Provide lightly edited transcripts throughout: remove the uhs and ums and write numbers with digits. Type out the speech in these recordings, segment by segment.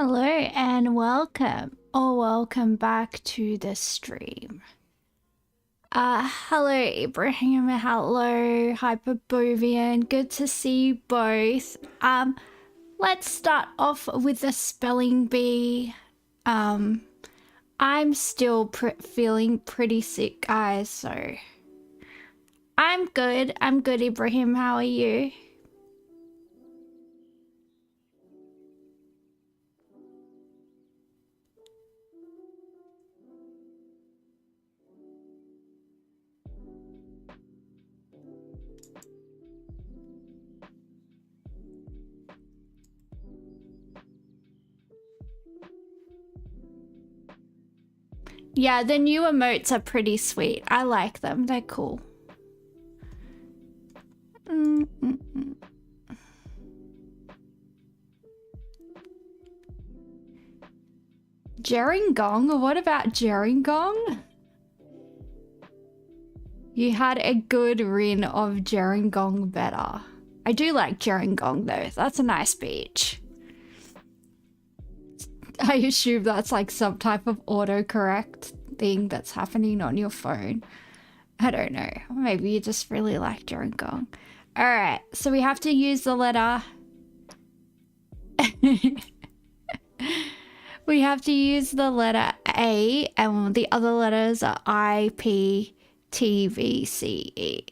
Hello and welcome or welcome back to the stream. Hello Ibrahim, hello Hyperbovian, good to see you both. Let's start off with the spelling bee. I'm still feeling pretty sick, guys, so I'm good Ibrahim, how are you? Yeah, the new emotes are pretty sweet. I like them. They're cool. Gerringong? What about Gerringong? You had a good rin of Gerringong better. I do like Gerringong though. That's a nice beach. I assume that's like some type of autocorrect thing that's happening on your phone. I don't know. Maybe you just really like Gerringong. Alright, so we have to use the letter... We have to use the letter A, and the other letters are I, P, T, V, C, E.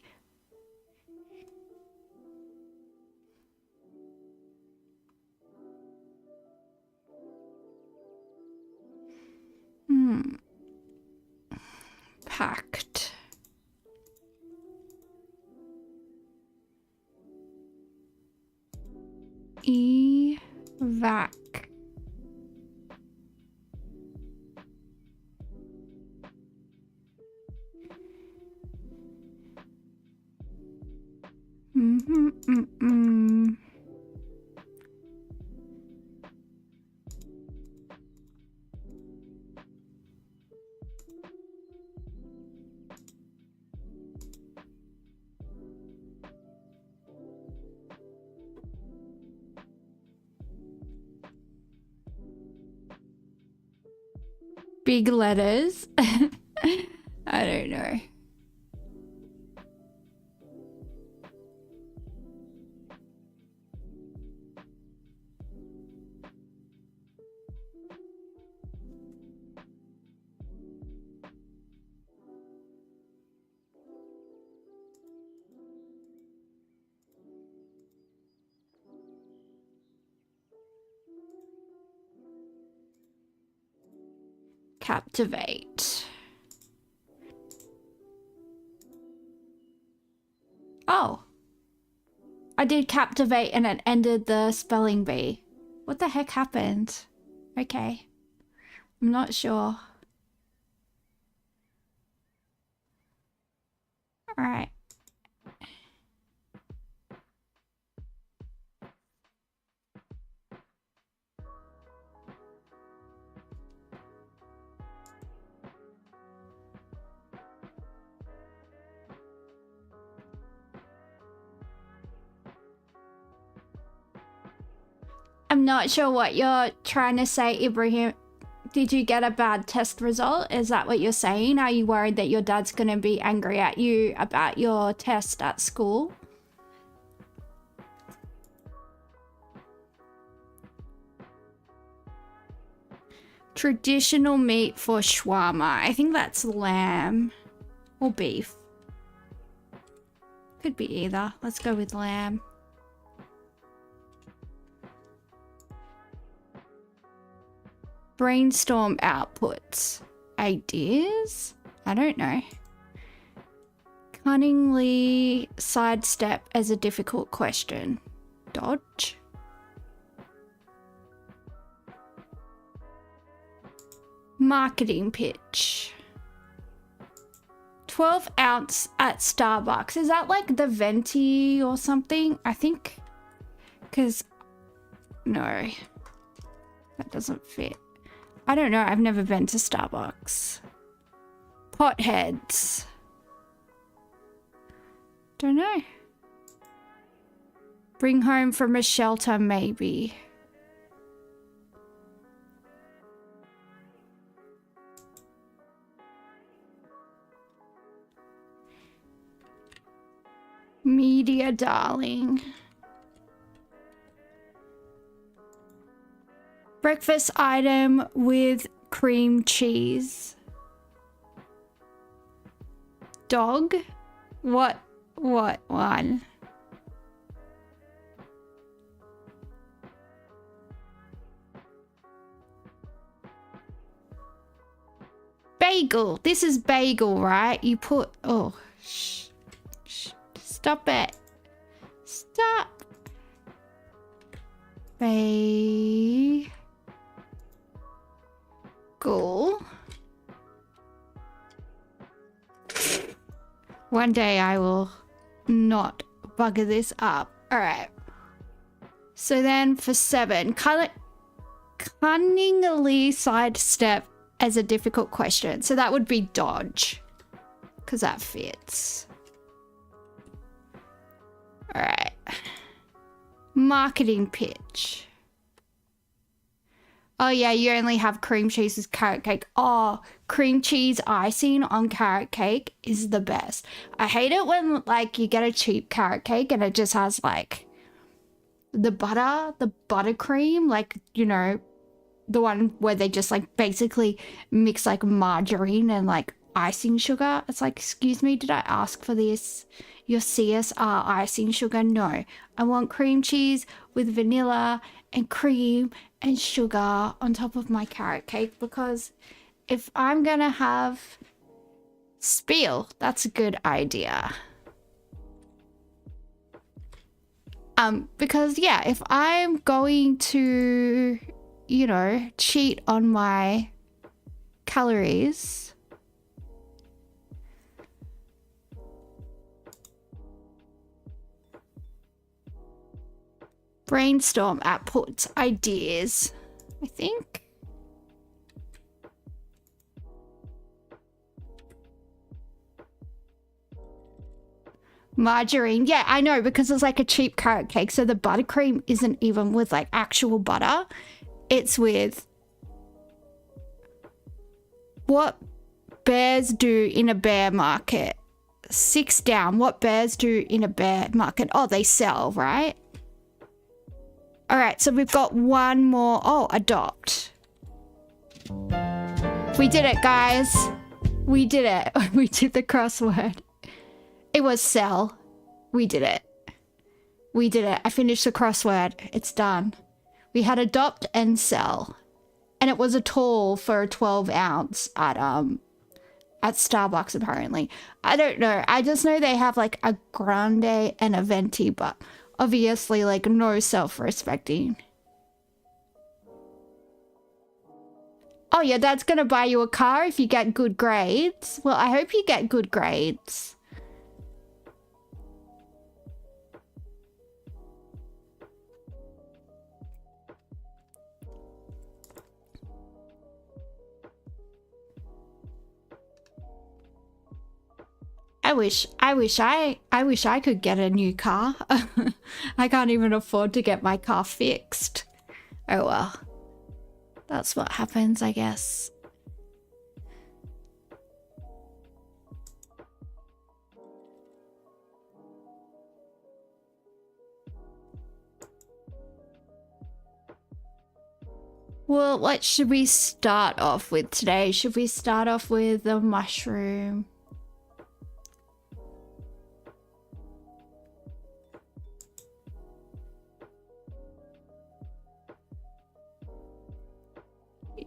Packed. Evac. Big letters. I don't know. Captivate. Oh. I did captivate and it ended the spelling bee. What the heck happened? Okay. I'm not sure. Alright. I'm not sure what you're trying to say, Ibrahim. Did you get a bad test result? Is that what you're saying? Are you worried that your dad's going to be angry at you about your test at school? Traditional meat for shawarma. I think that's lamb or beef. Could be either. Let's go with lamb. Brainstorm outputs. Ideas? I don't know. Cunningly sidestep as a difficult question. Dodge. Marketing pitch. 12 ounce at Starbucks. Is that like the venti or something? I think. Because. No. That doesn't fit. I don't know. I've never been to Starbucks. Potheads. Don't know. Bring home from a shelter, maybe. Media darling. Breakfast item with cream cheese. Dog? What one? Bagel. This is bagel, right? You put... Oh, shh. Stop it. Stop. Bagel. One day I will not bugger this up. All right. So then for 7, cunningly sidestep as a difficult question. So that would be dodge, because that fits. All right. Marketing pitch. Oh yeah, you only have cream cheese with carrot cake. Oh, cream cheese icing on carrot cake is the best. I hate it when like you get a cheap carrot cake and it just has like the buttercream, like, you know, the one where they just like basically mix like margarine and like icing sugar. It's like, excuse me, did I ask for this? Your CSR icing sugar? No, I want cream cheese with vanilla and cream and sugar on top of my carrot cake, because if I'm gonna have spiel, that's a good idea. Because yeah, if I'm going to, you know, cheat on my calories, brainstorm outputs, ideas, I think. Margarine. Yeah, I know, because it's like a cheap carrot cake. So the buttercream isn't even with like actual butter. It's with what bears do in a bear market. 6 down. What bears do in a bear market? Oh, they sell, right? All right, so we've got one more. Oh, adopt. We did it, guys. We did it. We did the crossword. It was sell. We did it. We did it. I finished the crossword. It's done. We had adopt and sell. And it was a tall for a 12 ounce at Starbucks, apparently. I don't know. I just know they have like a grande and a venti, but obviously like no self-respecting. Oh, your dad's gonna buy you a car if you get good grades. Well, I hope you get good grades. I wish I could get a new car. I can't even afford to get my car fixed. Oh well. That's what happens, I guess. Well, what should we start off with today? Should we start off with the mushroom?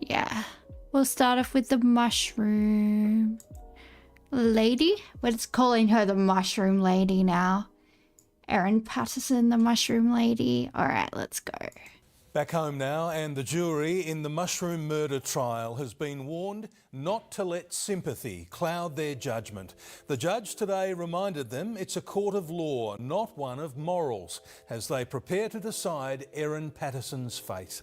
Yeah, we'll start off with the mushroom lady. We're just calling her the mushroom lady now. Erin Patterson, the mushroom lady. All right, let's go. Back home now, and the jury in the mushroom murder trial has been warned not to let sympathy cloud their judgment. The judge today reminded them it's a court of law, not one of morals, as they prepare to decide Erin Patterson's fate.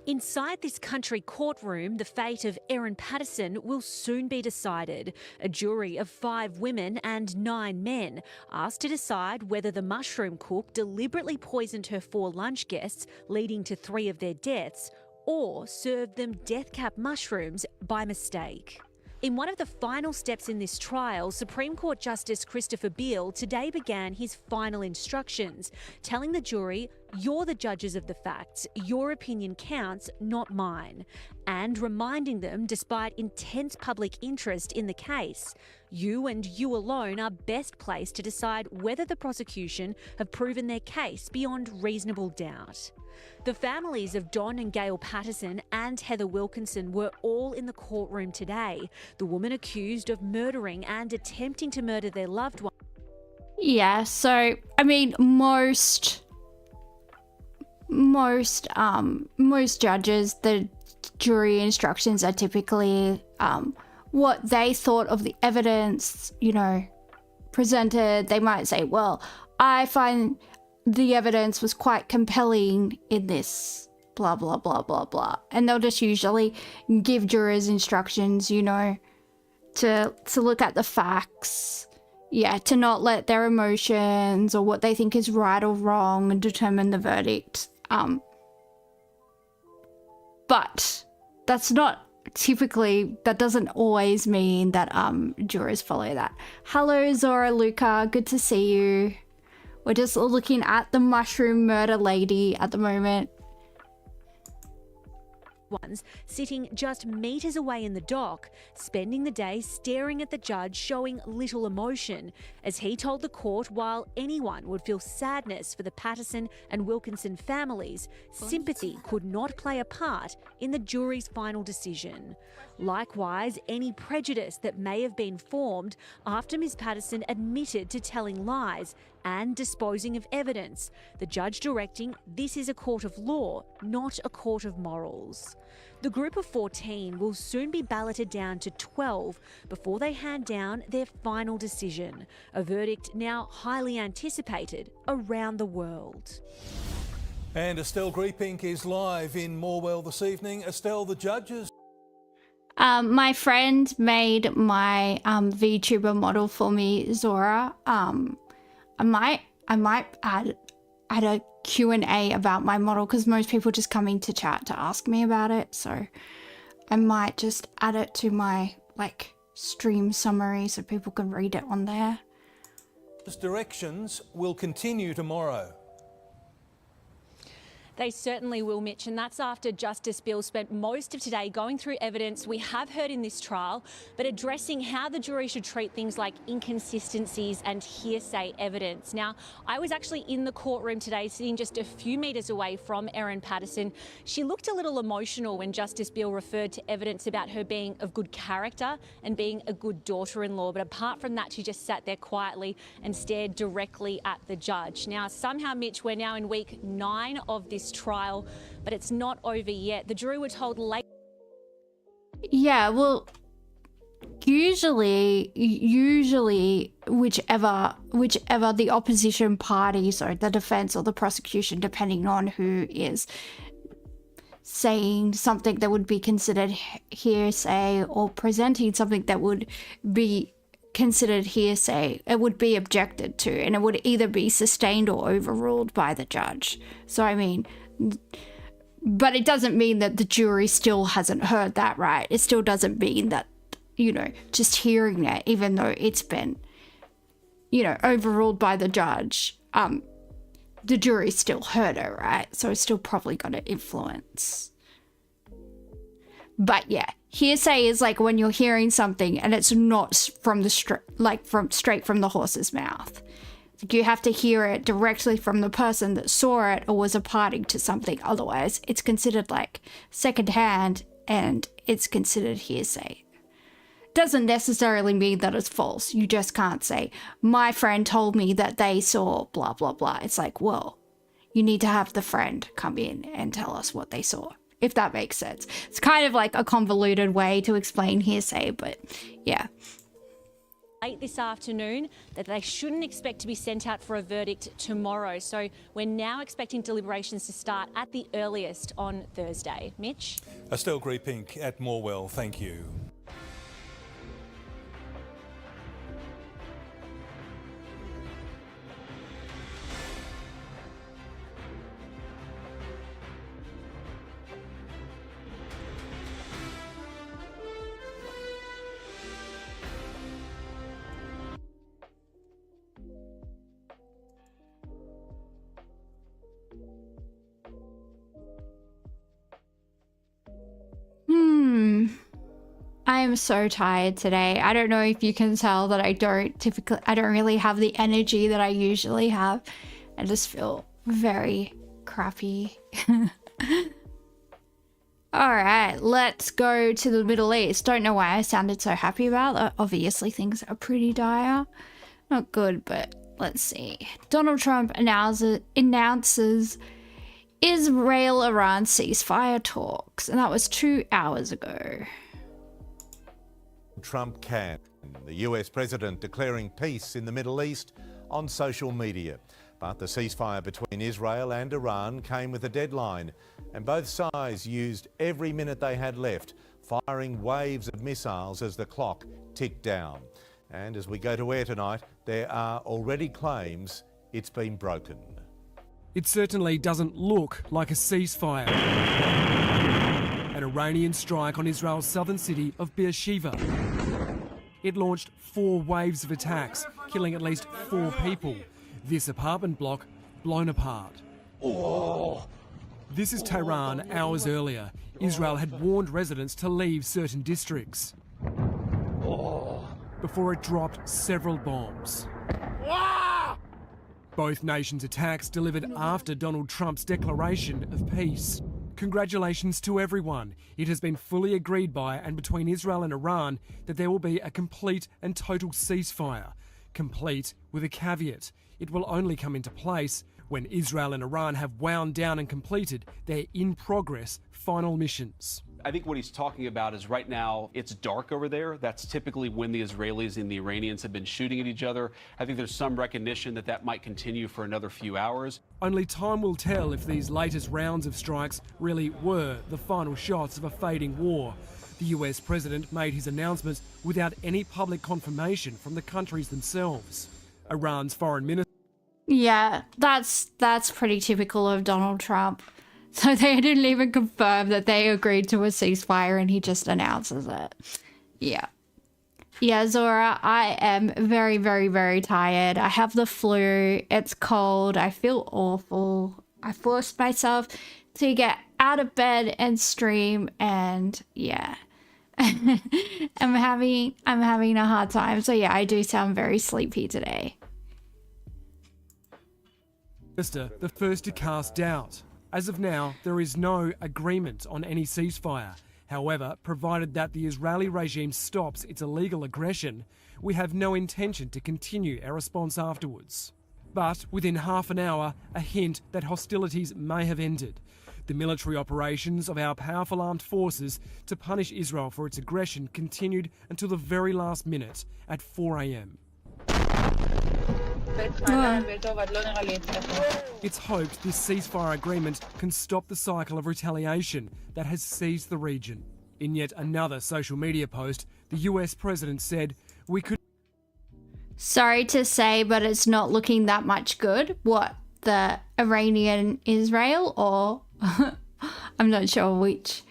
Inside this country courtroom, the fate of Erin Patterson will soon be decided. A jury of 5 women and 9 men asked to decide whether the mushroom cook deliberately poisoned her 4 lunch guests, leading to 3 of their deaths, or served them death cap mushrooms by mistake. In one of the final steps in this trial, Supreme Court Justice Christopher Beale today began his final instructions, telling the jury, "You're the judges of the facts, your opinion counts, not mine," and reminding them, despite intense public interest in the case, you and you alone are best placed to decide whether the prosecution have proven their case beyond reasonable doubt. The families of Don and Gail Patterson and Heather Wilkinson were all in the courtroom today, the woman accused of murdering and attempting to murder their loved one. Yeah, so I mean most judges, the jury instructions are typically what they thought of the evidence, presented. They might say, well, I find the evidence was quite compelling in this blah blah blah blah blah, and they'll just usually give jurors instructions, to look at the facts, to not let their emotions or what they think is right or wrong and determine the verdict. But that doesn't always mean that jurors follow that. Hello Zora Luca, good to see you. We're just looking at the mushroom murder lady at the moment. Ones sitting just meters away in the dock, spending the day staring at the judge, showing little emotion, as he told the court while anyone would feel sadness for the Patterson and Wilkinson families, sympathy could not play a part in the jury's final decision. Likewise, any prejudice that may have been formed after Ms. Patterson admitted to telling lies and disposing of evidence, the judge directing this is a court of law, not a court of morals. The group of 14 will soon be balloted down to 12 before they hand down their final decision, a verdict now highly anticipated around the world. And Estelle Greepink is live in Morwell this evening. Estelle, the judges... My friend made my VTuber model for me, Zora. I might add a Q&A about my model, because most people just come into chat to ask me about it. So I might just add it to my stream summary so people can read it on there. Directions will continue tomorrow. They certainly will, Mitch, and that's after Justice Beale spent most of today going through evidence we have heard in this trial, but addressing how the jury should treat things like inconsistencies and hearsay evidence. Now, I was actually in the courtroom today, sitting just a few metres away from Erin Patterson. She looked a little emotional when Justice Beale referred to evidence about her being of good character and being a good daughter-in-law, but apart from that, she just sat there quietly and stared directly at the judge. Now, somehow, Mitch, we're now in week 9 of this trial, but it's not over yet. The jury were told late. Yeah, well, usually whichever the opposition party, so the defense or the prosecution, depending on who is saying something that would be considered hearsay or presenting something that would be considered hearsay, it would be objected to, and it would either be sustained or overruled by the judge. So I mean, but it doesn't mean that the jury still hasn't heard that, right? It still doesn't mean that, just hearing it, even though it's been, overruled by the judge, the jury still heard it, right? So it's still probably got an influence. But yeah, hearsay is like when you're hearing something and it's not from the straight from the horse's mouth. You have to hear it directly from the person that saw it or was a party to something. Otherwise, it's considered secondhand and it's considered hearsay. Doesn't necessarily mean that it's false. You just can't say, my friend told me that they saw blah, blah, blah. It's like, well, you need to have the friend come in and tell us what they saw, if that makes sense. It's kind of like a convoluted way to explain hearsay, but yeah. Late this afternoon that they shouldn't expect to be sent out for a verdict tomorrow. So we're now expecting deliberations to start at the earliest on Thursday. Mitch? Estelle Greepink at Morwell, thank you. I am so tired today. I don't know if you can tell that I don't really have the energy that I usually have. I just feel very crappy. All right, let's go to the Middle East. Don't know why I sounded so happy about that. Obviously, things are pretty dire. Not good, but let's see. Donald Trump announces Israel-Iran ceasefire talks, and that was 2 hours ago. Trump can. The US president declaring peace in the Middle East on social media. But the ceasefire between Israel and Iran came with a deadline, and both sides used every minute they had left, firing waves of missiles as the clock ticked down. And as we go to air tonight, there are already claims it's been broken. It certainly doesn't look like a ceasefire. An Iranian strike on Israel's southern city of Beersheba. It launched 4 waves of attacks, killing at least 4 people. This apartment block blown apart. This is Tehran hours earlier. Israel had warned residents to leave certain districts before it dropped several bombs. Both nations' attacks delivered after Donald Trump's declaration of peace. Congratulations to everyone. It has been fully agreed by and between Israel and Iran that there will be a complete and total ceasefire. Complete with a caveat. It will only come into place when Israel and Iran have wound down and completed their in-progress final missions. I think what he's talking about is right now it's dark over there. That's typically when the Israelis and the Iranians have been shooting at each other. I think there's some recognition that that might continue for another few hours. Only time will tell if these latest rounds of strikes really were the final shots of a fading war. The US president made his announcements without any public confirmation from the countries themselves. Iran's foreign minister... Yeah, that's pretty typical of Donald Trump. So they didn't even confirm that they agreed to a ceasefire and he just announces it. Yeah. Yeah, Zora, I am very, very, very tired. I have the flu. It's cold. I feel awful. I forced myself to get out of bed and stream, and yeah. I'm having a hard time. So yeah, I do sound very sleepy today. The first to cast doubt. As of now, there is no agreement on any ceasefire. However, provided that the Israeli regime stops its illegal aggression, we have no intention to continue our response afterwards. But within half an hour, a hint that hostilities may have ended. The military operations of our powerful armed forces to punish Israel for its aggression continued until the very last minute at 4 a.m. It's hoped this ceasefire agreement can stop the cycle of retaliation that has seized the region. In yet another social media post, the US president said, "We could..." Sorry to say, but it's not looking that much good. What, the Iranian-Israel, or I'm not sure which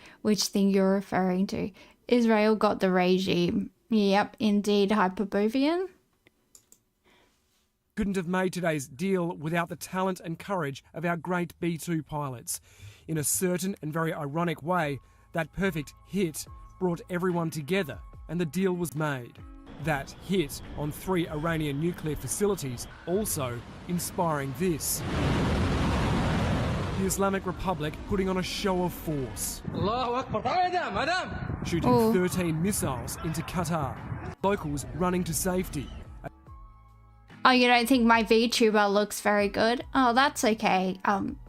thing you're referring to. Israel got the regime. Yep, indeed, Hyperbovian. Couldn't have made today's deal without the talent and courage of our great B-2 pilots. In a certain and very ironic way, that perfect hit brought everyone together and the deal was made. That hit on 3 Iranian nuclear facilities also inspiring this. The Islamic Republic putting on a show of force. Shooting 13 missiles into Qatar. Locals running to safety. Oh, you don't think my VTuber looks very good? Oh, that's okay.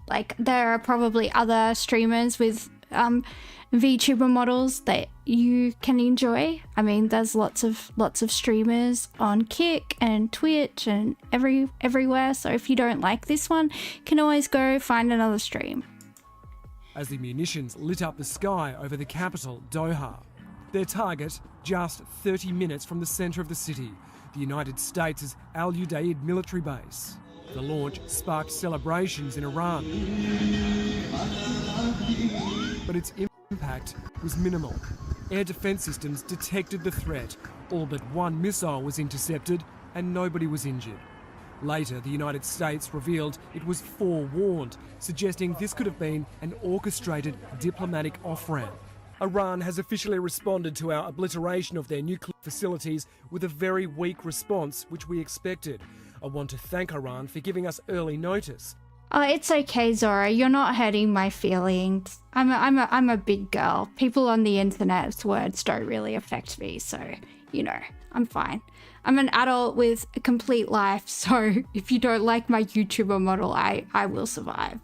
Like, there are probably other streamers with VTuber models that you can enjoy. I mean, there's lots of streamers on Kick and Twitch and everywhere. So if you don't like this one, you can always go find another stream. As the munitions lit up the sky over the capital, Doha. Their target, just 30 minutes from the centre of the city, the United States' Al Udeid military base. The launch sparked celebrations in Iran. But its impact was minimal. Air defence systems detected the threat. All but 1 missile was intercepted and nobody was injured. Later, the United States revealed it was forewarned, suggesting this could have been an orchestrated diplomatic off-ramp. Iran has officially responded to our obliteration of their nuclear facilities with a very weak response, which we expected. I want to thank Iran for giving us early notice. Oh, it's okay, Zora. You're not hurting my feelings. I'm a big girl. People on the internet's words don't really affect me, so, you know, I'm fine. I'm an adult with a complete life, so if you don't like my YouTuber model, I will survive.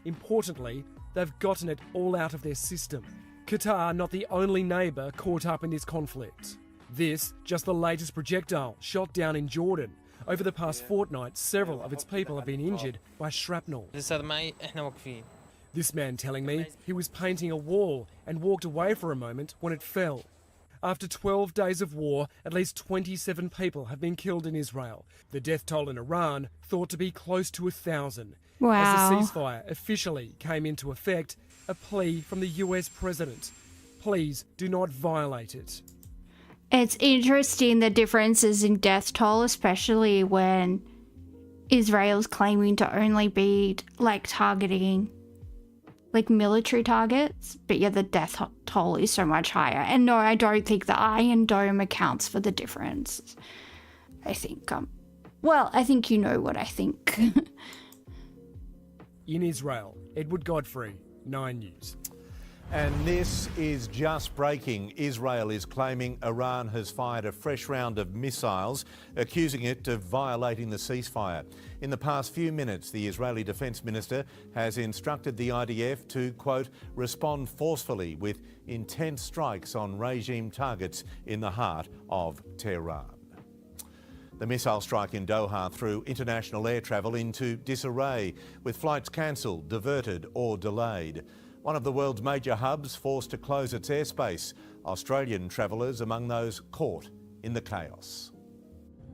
Importantly, they've gotten it all out of their system. Qatar not the only neighbour caught up in this conflict. This, just the latest projectile shot down in Jordan. Over the past fortnight, several of its people have been injured by shrapnel. This man telling me he was painting a wall and walked away for a moment when it fell. After 12 days of war, at least 27 people have been killed in Israel. The death toll in Iran thought to be close to 1,000. Wow. As the ceasefire officially came into effect, a plea from the US president. Please do not violate it. It's interesting the differences in death toll, especially when Israel's claiming to only be like targeting like military targets, but yeah, the death toll is so much higher. And no, I don't think the Iron Dome accounts for the difference. I think, well, I think you know what I think. In Israel, Edward Godfrey, 9 News. And this is just breaking. Israel is claiming Iran has fired a fresh round of missiles, accusing it of violating the ceasefire. In the past few minutes, the Israeli Defence Minister has instructed the IDF to, quote, respond forcefully with intense strikes on regime targets in the heart of Tehran. The missile strike in Doha threw international air travel into disarray, with flights cancelled, diverted or delayed. One of the world's major hubs forced to close its airspace. Australian travellers among those caught in the chaos.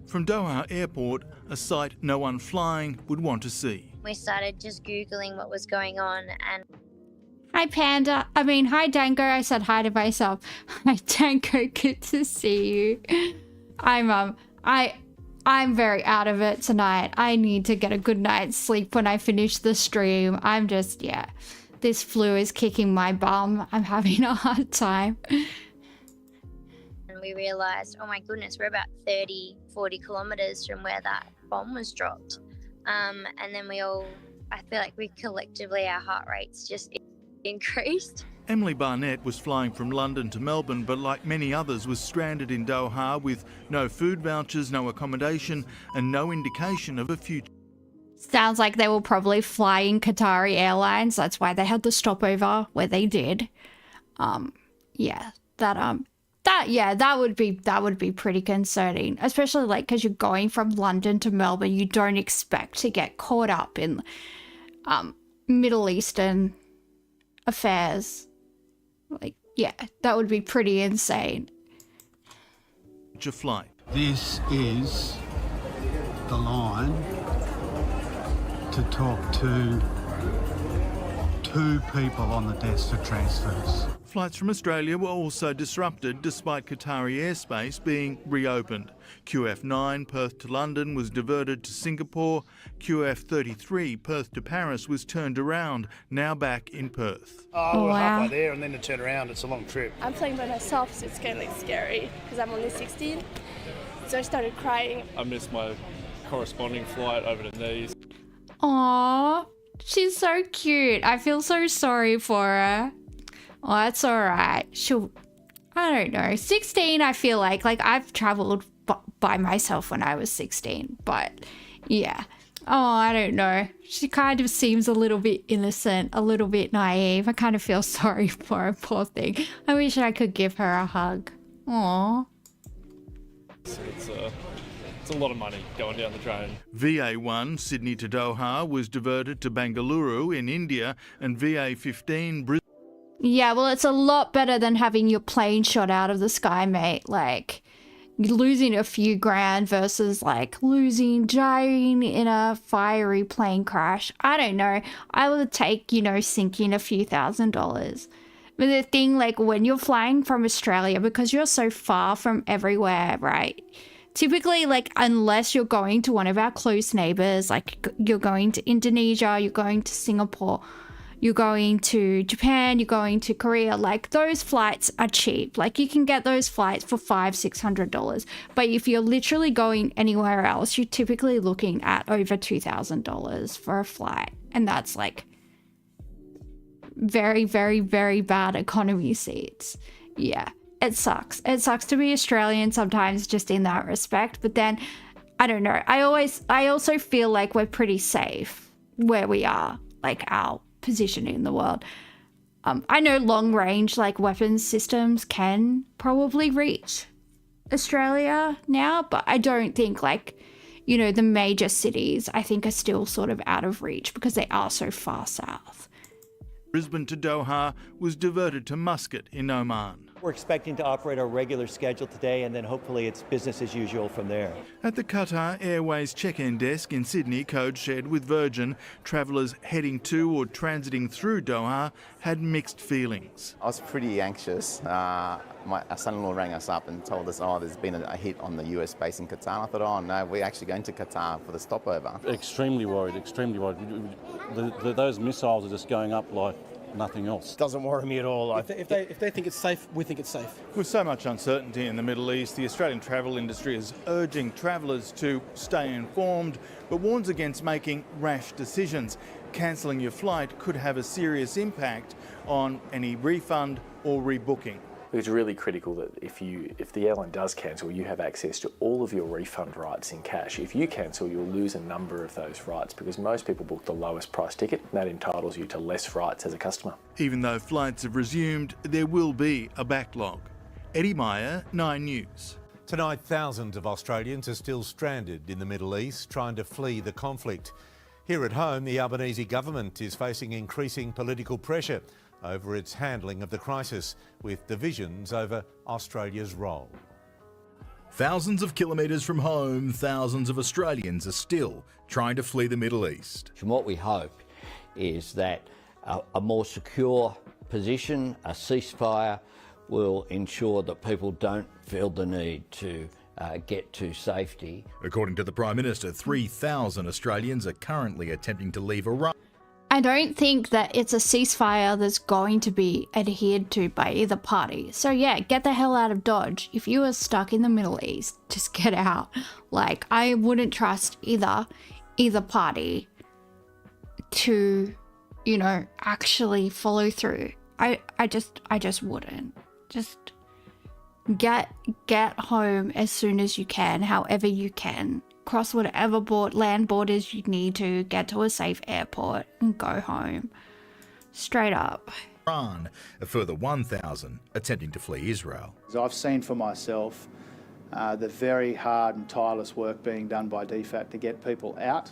From Doha Airport, a sight no one flying would want to see. We started just Googling what was going on and... Hi, Panda. Hi, Dango. I said hi to myself. Hi, Dango. Good to see you. I'm very out of it tonight. I need to get a good night's sleep when I finish the stream. I'm just, yeah. This flu is kicking my bum. I'm having a hard time. And we realised, oh my goodness, we're about 30, 40 kilometres from where that bomb was dropped. And then I feel like we collectively, our heart rates just increased. Emily Barnett was flying from London to Melbourne, but like many others was stranded in Doha with no food vouchers, no accommodation and no indication of a future. Sounds like they were probably flying Qatari Airlines. That's why they had the stopover where they did. Yeah, that would be pretty concerning, especially like because you're going from London to Melbourne. You don't expect to get caught up in Middle Eastern affairs. Like, yeah, that would be pretty insane. Flight. This is the line to talk to 2 people on the desk for transfers. Flights from Australia were also disrupted despite Qatari airspace being reopened. QF9 Perth to London was diverted to Singapore. QF33 Perth to Paris was turned around, now back in Perth. Oh, we're halfway there and then to turn around, it's a long trip. I'm flying by myself, so it's kind of scary because I'm only 16. So I started crying. I missed my corresponding flight over to Nice. Aww, she's so cute. I feel so sorry for her. Oh, that's alright. I don't know. 16, I feel like I've travelled by myself when I was 16. But, yeah. Oh, I don't know. She kind of seems a little bit innocent, a little bit naive. I kind of feel sorry for her, poor thing. I wish I could give her a hug. Aww. It's a lot of money going down the drain. VA1 Sydney to Doha was diverted to Bengaluru in India, and VA15 Brisbane. Yeah, well, it's a lot better than having your plane shot out of the sky, mate. Like, losing a few grand versus, like, dying in a fiery plane crash. I don't know. I would take, sinking a few $1,000s. But the thing, like, when you're flying from Australia, because you're so far from everywhere, right? Typically, like, unless you're going to one of our close neighbours, like, you're going to Indonesia, you're going to Singapore, you're going to Japan, you're going to Korea, like those flights are cheap. Like you can get those flights for $500-$600. But if you're literally going anywhere else, you're typically looking at over $2,000 for a flight. And that's like very, very, very bad economy seats. Yeah, it sucks. It sucks to be Australian sometimes just in that respect. But then, I don't know. I also feel like we're pretty safe where we are, like our position in the world. I know long range like weapons systems can probably reach Australia now, but I don't think like, you know, the major cities I think are still sort of out of reach because they are so far south. Brisbane to Doha was diverted to Muscat in Oman. We're expecting to operate our regular schedule today, and then hopefully it's business as usual from there. At the Qatar Airways check-in desk in Sydney, code shared with Virgin, travellers heading to or transiting through Doha had mixed feelings. I was pretty anxious. My son-in-law rang us up and told us, oh, there's been a hit on the US base in Qatar. I thought, oh no, we're actually going to Qatar for the stopover. Extremely worried, extremely worried. Those missiles are just going up like nothing else. Doesn't worry me at all. If they think it's safe, we think it's safe. With so much uncertainty in the Middle East, the Australian travel industry is urging travellers to stay informed, but warns against making rash decisions. Cancelling your flight could have a serious impact on any refund or rebooking. It's really critical that if the airline does cancel, you have access to all of your refund rights in cash. If you cancel, you'll lose a number of those rights because most people book the lowest price ticket, and that entitles you to less rights as a customer. Even though flights have resumed, there will be a backlog. Eddie Meyer, 9 News. Tonight, thousands of Australians are still stranded in the Middle East trying to flee the conflict. Here at home, the Albanese government is facing increasing political pressure over its handling of the crisis, with divisions over Australia's role. Thousands of kilometres from home, thousands of Australians are still trying to flee the Middle East. And what we hope is that a more secure position, a ceasefire, will ensure that people don't feel the need to get to safety. According to the Prime Minister, 3,000 Australians are currently attempting to leave Iraq. I don't think that it's a ceasefire that's going to be adhered to by either party. So yeah, get the hell out of Dodge. If you are stuck in the Middle East, just get out. Like, I wouldn't trust either party to, you know, actually follow through. I just wouldn't. Just get home as soon as you can, however you can. Cross whatever land borders you need to, get to a safe airport and go home. Straight up. Iran, a further 1,000 attempting to flee Israel. I've seen for myself the very hard and tireless work being done by DFAT to get people out.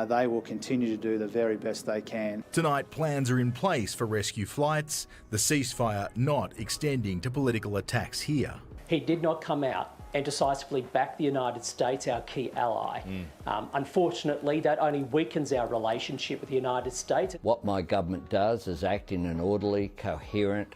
They will continue to do the very best they can. Tonight, plans are in place for rescue flights, the ceasefire not extending to political attacks here. He did not come out and decisively back the United States, our key ally. Unfortunately, that only weakens our relationship with the United States. What my government does is act in an orderly, coherent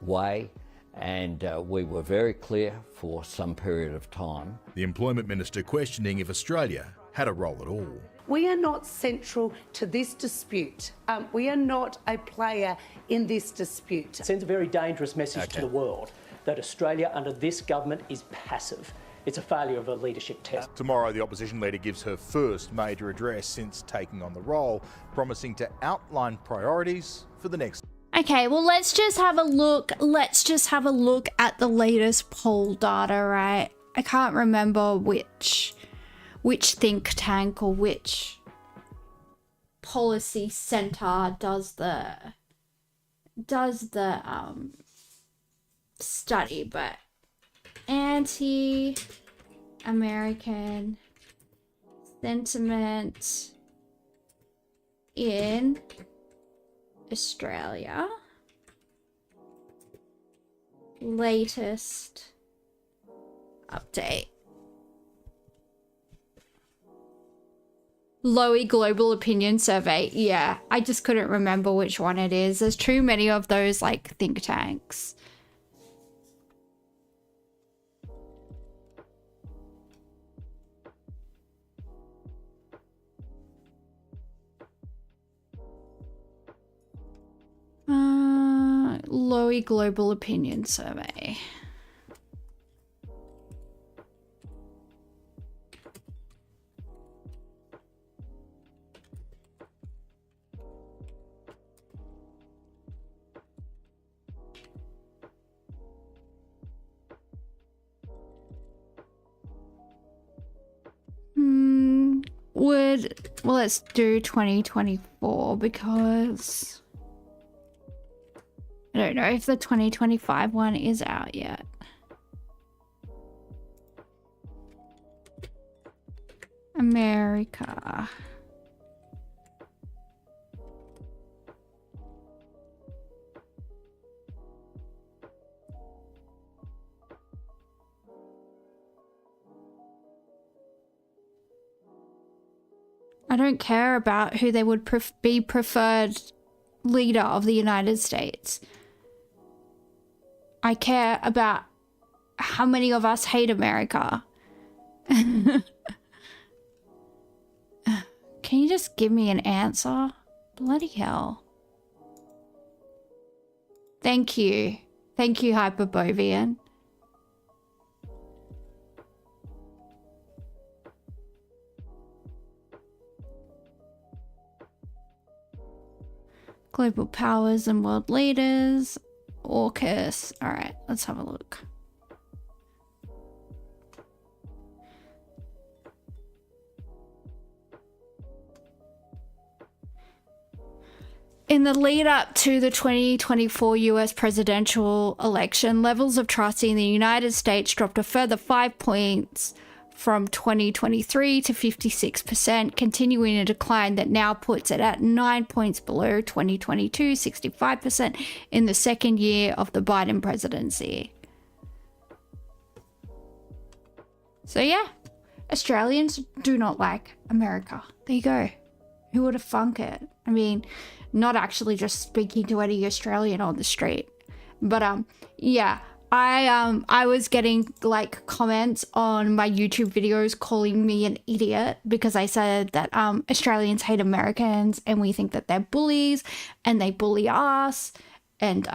way, and we were very clear for some period of time. The Employment Minister questioning if Australia had a role at all. We are not central to this dispute. We are not a player in this dispute. It sends a very dangerous message to the world that Australia under this government is passive. It's a failure of a leadership test. Tomorrow, the opposition leader gives her first major address since taking on the role, promising to outline priorities for the next. Okay, well, let's just have a look. Let's just have a look at the latest poll data, right? I can't remember which think tank or which policy center does the study, but anti-American sentiment in Australia. Latest update. Lowy Global Opinion Survey. Yeah, I just couldn't remember which one it is. There's too many of those like think tanks. Lowy Global Opinion Survey. Well, let's do 2024 because I don't know if the 2025 one is out yet. America. I don't care about who they would be preferred leader of the United States. I care about how many of us hate America. Can you just give me an answer? Bloody hell. Thank you. Thank you, Hyperbovian. Global powers and world leaders. AUKUS. Alright, let's have a look. In the lead up to the 2024 US presidential election, levels of trust in the United States dropped a further 5 points from 2023 to 56%, continuing a decline that now puts it at 9 points below 2022, 65% in the second year of the Biden presidency. So yeah, Australians do not like America. There you go. Who would have thunk it? I mean, not actually just speaking to any Australian on the street, but yeah. I was getting like comments on my YouTube videos calling me an idiot because I said that Australians hate Americans and we think that they're bullies and they bully us, and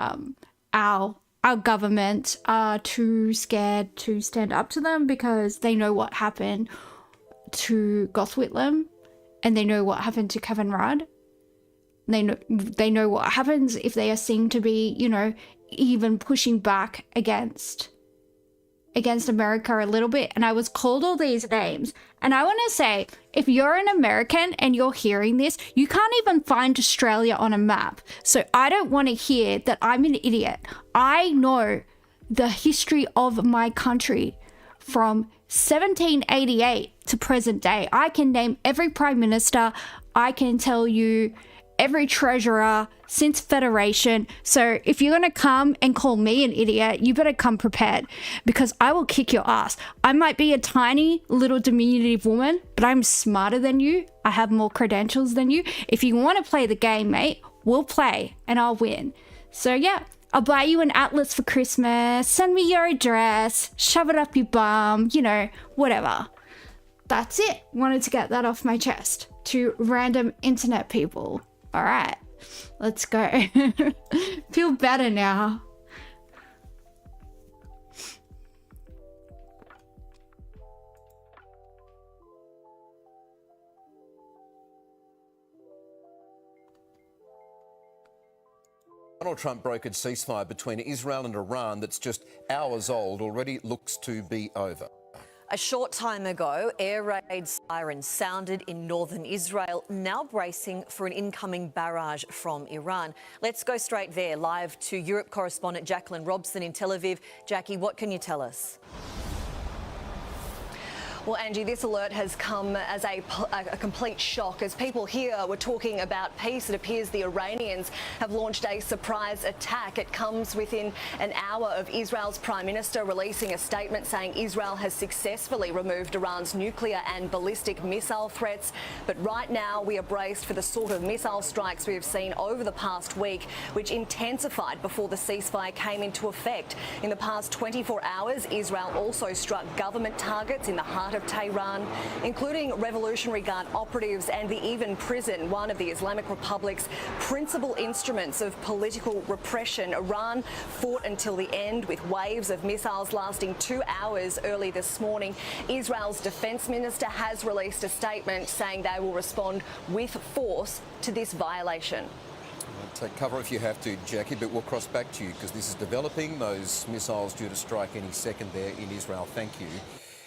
our government are too scared to stand up to them because they know what happened to Gough Whitlam and they know what happened to Kevin Rudd. They know what happens if they are seen to be, you know, even pushing back against America a little bit. And I was called all these names. And I want to say, if you're an American and you're hearing this, you can't even find Australia on a map. So I don't want to hear that I'm an idiot. I know the history of my country from 1788 to present day. I can name every prime minister. I can tell you every treasurer since Federation. So if you're going to come and call me an idiot, you better come prepared because I will kick your ass. I might be a tiny little diminutive woman, but I'm smarter than you. I have more credentials than you. If you want to play the game, mate, we'll play and I'll win. So yeah, I'll buy you an atlas for Christmas. Send me your address. Shove it up your bum. You know, whatever. That's it. Wanted to get that off my chest to random internet people. All right, let's go. Feel better now. Donald Trump brokered ceasefire between Israel and Iran that's just hours old already looks to be over. A short time ago, air raid sirens sounded in northern Israel, now bracing for an incoming barrage from Iran. Let's go straight there, live to Europe correspondent Jacqueline Robson in Tel Aviv. Jackie, what can you tell us? Well, Angie, this alert has come as a complete shock. As people here were talking about peace, it appears the Iranians have launched a surprise attack. It comes within an hour of Israel's Prime Minister releasing a statement saying Israel has successfully removed Iran's nuclear and ballistic missile threats. But right now we are braced for the sort of missile strikes we have seen over the past week, which intensified before the ceasefire came into effect. In the past 24 hours, Israel also struck government targets in the heart of Tehran, including Revolutionary Guard operatives and they even prison one of the Islamic Republic's principal instruments of political repression. Iran fought until the end with waves of missiles lasting 2 hours early this morning. Israel's defense minister has released a statement saying they will respond with force to this violation. Take cover if you have to, Jackie, but we'll cross back to you because this is developing. Those missiles due to strike any second there in Israel. Thank you.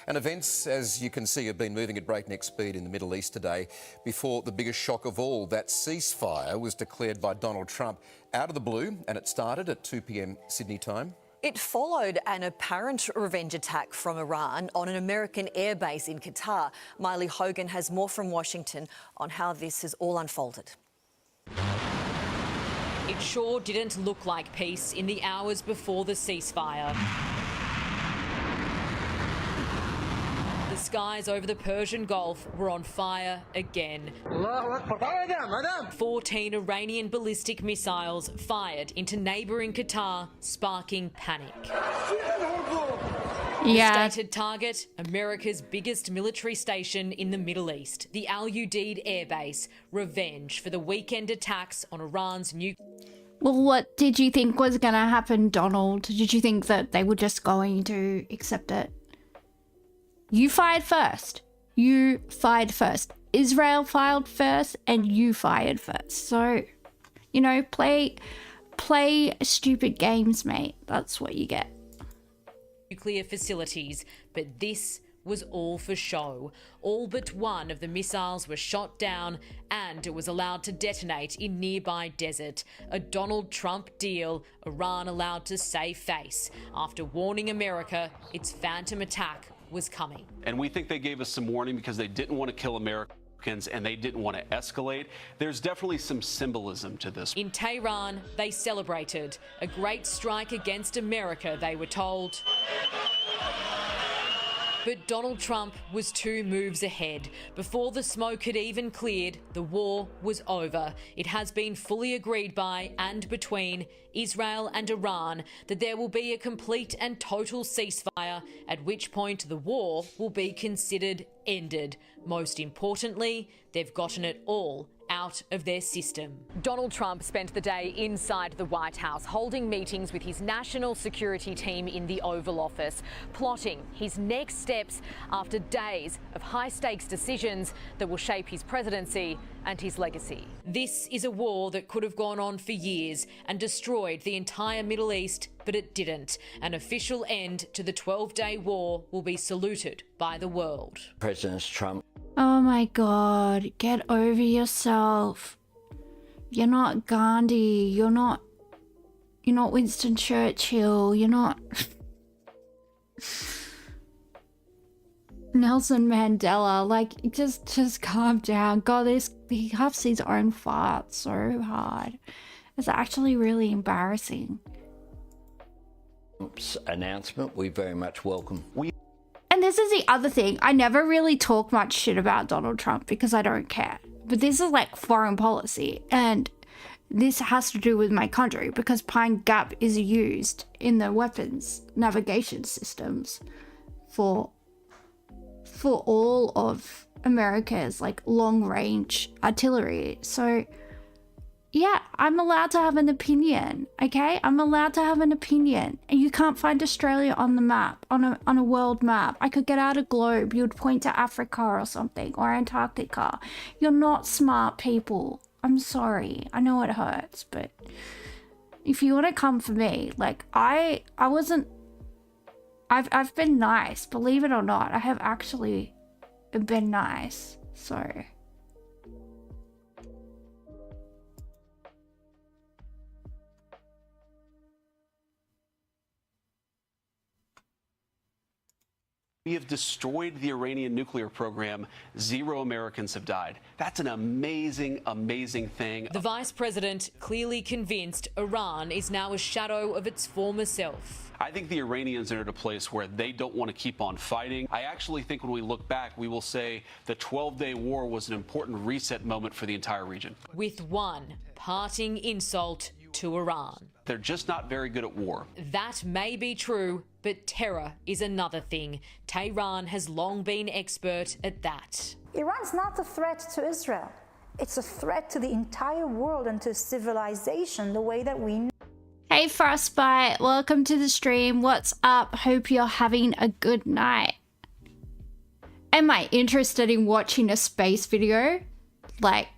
And events, as you can see, have been moving at breakneck speed in the Middle East today before the biggest shock of all. That ceasefire was declared by Donald Trump out of the blue, and it started at 2 p.m. Sydney time. It followed an apparent revenge attack from Iran on an American airbase in Qatar. Miley Hogan has more from Washington on how this has all unfolded. It sure didn't look like peace in the hours before the ceasefire. The skies over the Persian Gulf were on fire again. 14 Iranian ballistic missiles fired into neighbouring Qatar, sparking panic. Yeah. The stated target, America's biggest military station in the Middle East, the Al Udeid Air Base, revenge for the weekend attacks on Iran's nuclear. Well, what did you think was going to happen, Donald? Did you think that they were just going to accept it? You fired first. You fired first. Israel fired first and you fired first. So, you know, play stupid games, mate. That's what you get. Nuclear facilities, but this was all for show. All but one of the missiles were shot down and it was allowed to detonate in nearby desert. A Donald Trump deal, Iran allowed to save face after warning America its phantom attack was coming. And we think they gave us some warning because they didn't want to kill Americans and they didn't want to escalate. There's definitely some symbolism to this. In Tehran, they celebrated a great strike against America, they were told. But Donald Trump was 2 moves ahead. Before the smoke had even cleared, the war was over. It has been fully agreed by and between Israel and Iran that there will be a complete and total ceasefire, at which point the war will be considered ended. Most importantly, they've gotten it all out of their system. Donald Trump spent the day inside the White House holding meetings with his national security team in the Oval Office, plotting his next steps after days of high-stakes decisions that will shape his presidency and his legacy. This is a war that could have gone on for years and destroyed the entire Middle East, but it didn't. An official end to the 12-day war will be saluted by the world. President Trump. Oh my God, get over yourself. You're not Gandhi. You're not Winston Churchill. You're not Nelson Mandela. Like, just calm down. God, he huffs his own farts so hard. It's actually really embarrassing. Announcement, we very much welcome. And this is the other thing. I never really talk much shit about Donald Trump because I don't care. But this is like foreign policy. And this has to do with my country because Pine Gap is used in the weapons navigation systems for all of America's like long range artillery. So yeah, I'm allowed to have an opinion, okay? I'm allowed to have an opinion. And you can't find Australia on the map, on a world map. I could get out a globe. You would point to Africa or something, or Antarctica. You're not smart people. I'm sorry. I know it hurts, but if you want to come for me, like I've been nice, believe it or not. I have actually been nice, so... We have destroyed the Iranian nuclear program. 0 Americans have died. That's an amazing, amazing thing. The Vice President clearly convinced Iran is now a shadow of its former self. I think the Iranians are at a place where they don't want to keep on fighting. I actually think when we look back, we will say the 12-day war was an important reset moment for the entire region. With one parting insult to Iran. They're just not very good at war. That may be true, but terror is another thing. Tehran has long been expert at that. Iran's not a threat to Israel. It's a threat to the entire world and to civilization the way that we know. Hey Frostbite, welcome to the stream. What's up? Hope you're having a good night. Am I interested in watching a space video? Like,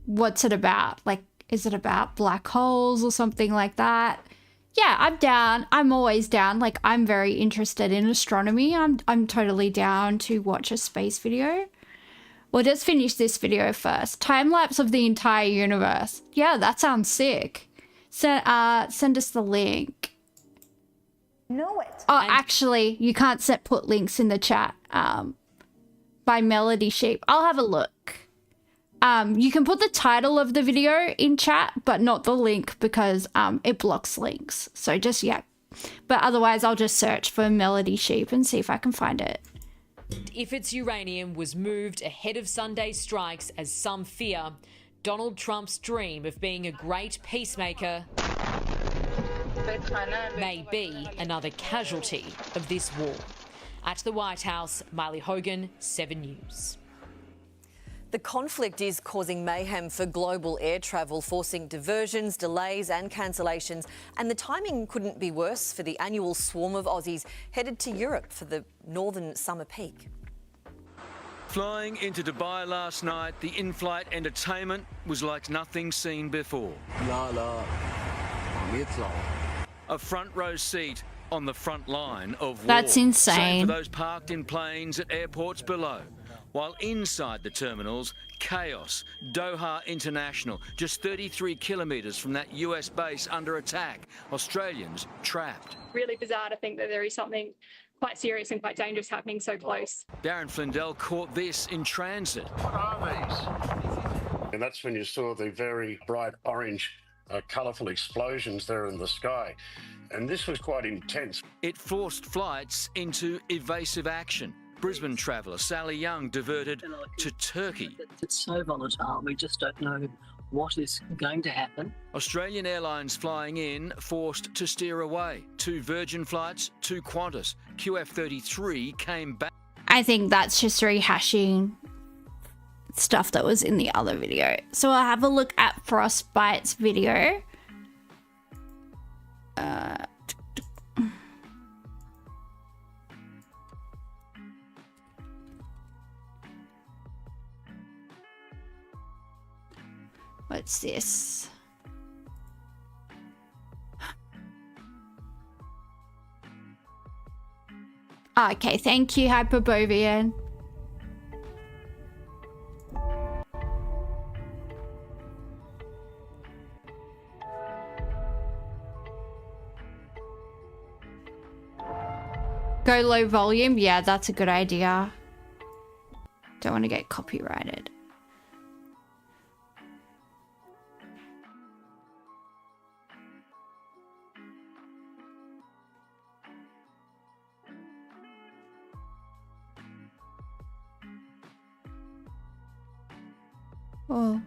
what's it about? Like, is it about black holes or something like that? Yeah, I'm down. I'm always down. Like, I'm very interested in astronomy. I'm totally down to watch a space video. We'll just finish this video first. Time-lapse of the entire universe. Yeah, that sounds sick. Send us the link. Know it. Oh, actually, you can't put links in the chat. By Melody Sheep. I'll have a look. You can put the title of the video in chat, but not the link because it blocks links. So just, yeah. But otherwise, I'll just search for Melody Sheep and see if I can find it. If its uranium was moved ahead of Sunday's strikes, as some fear, Donald Trump's dream of being a great peacemaker may be another casualty of this war. At the White House, Miley Hogan, 7 News. The conflict is causing mayhem for global air travel, forcing diversions, delays and cancellations. And the timing couldn't be worse for the annual swarm of Aussies headed to Europe for the northern summer peak. Flying into Dubai last night, the in-flight entertainment was like nothing seen before. A front row seat on the front line of war. That's insane. Same for those parked in planes at airports below. While inside the terminals, chaos. Doha International, just 33 kilometres from that US base under attack. Australians trapped. Really bizarre to think that there is something quite serious and quite dangerous happening so close. Darren Flindell caught this in transit. And that's when you saw the very bright orange, colourful explosions there in the sky. And this was quite intense. It forced flights into evasive action. Brisbane traveller Sally Young diverted to Turkey. It's so volatile, we just don't know what is going to happen. Australian Airlines flying in forced to steer away. 2 Virgin flights, 2 Qantas. QF33 came back. I think that's just rehashing stuff that was in the other video. So I'll have a look at Frostbite's video. What's this? Okay, thank you, Hyperbovian. Go low volume? Yeah, that's a good idea. Don't want to get copyrighted. Oh.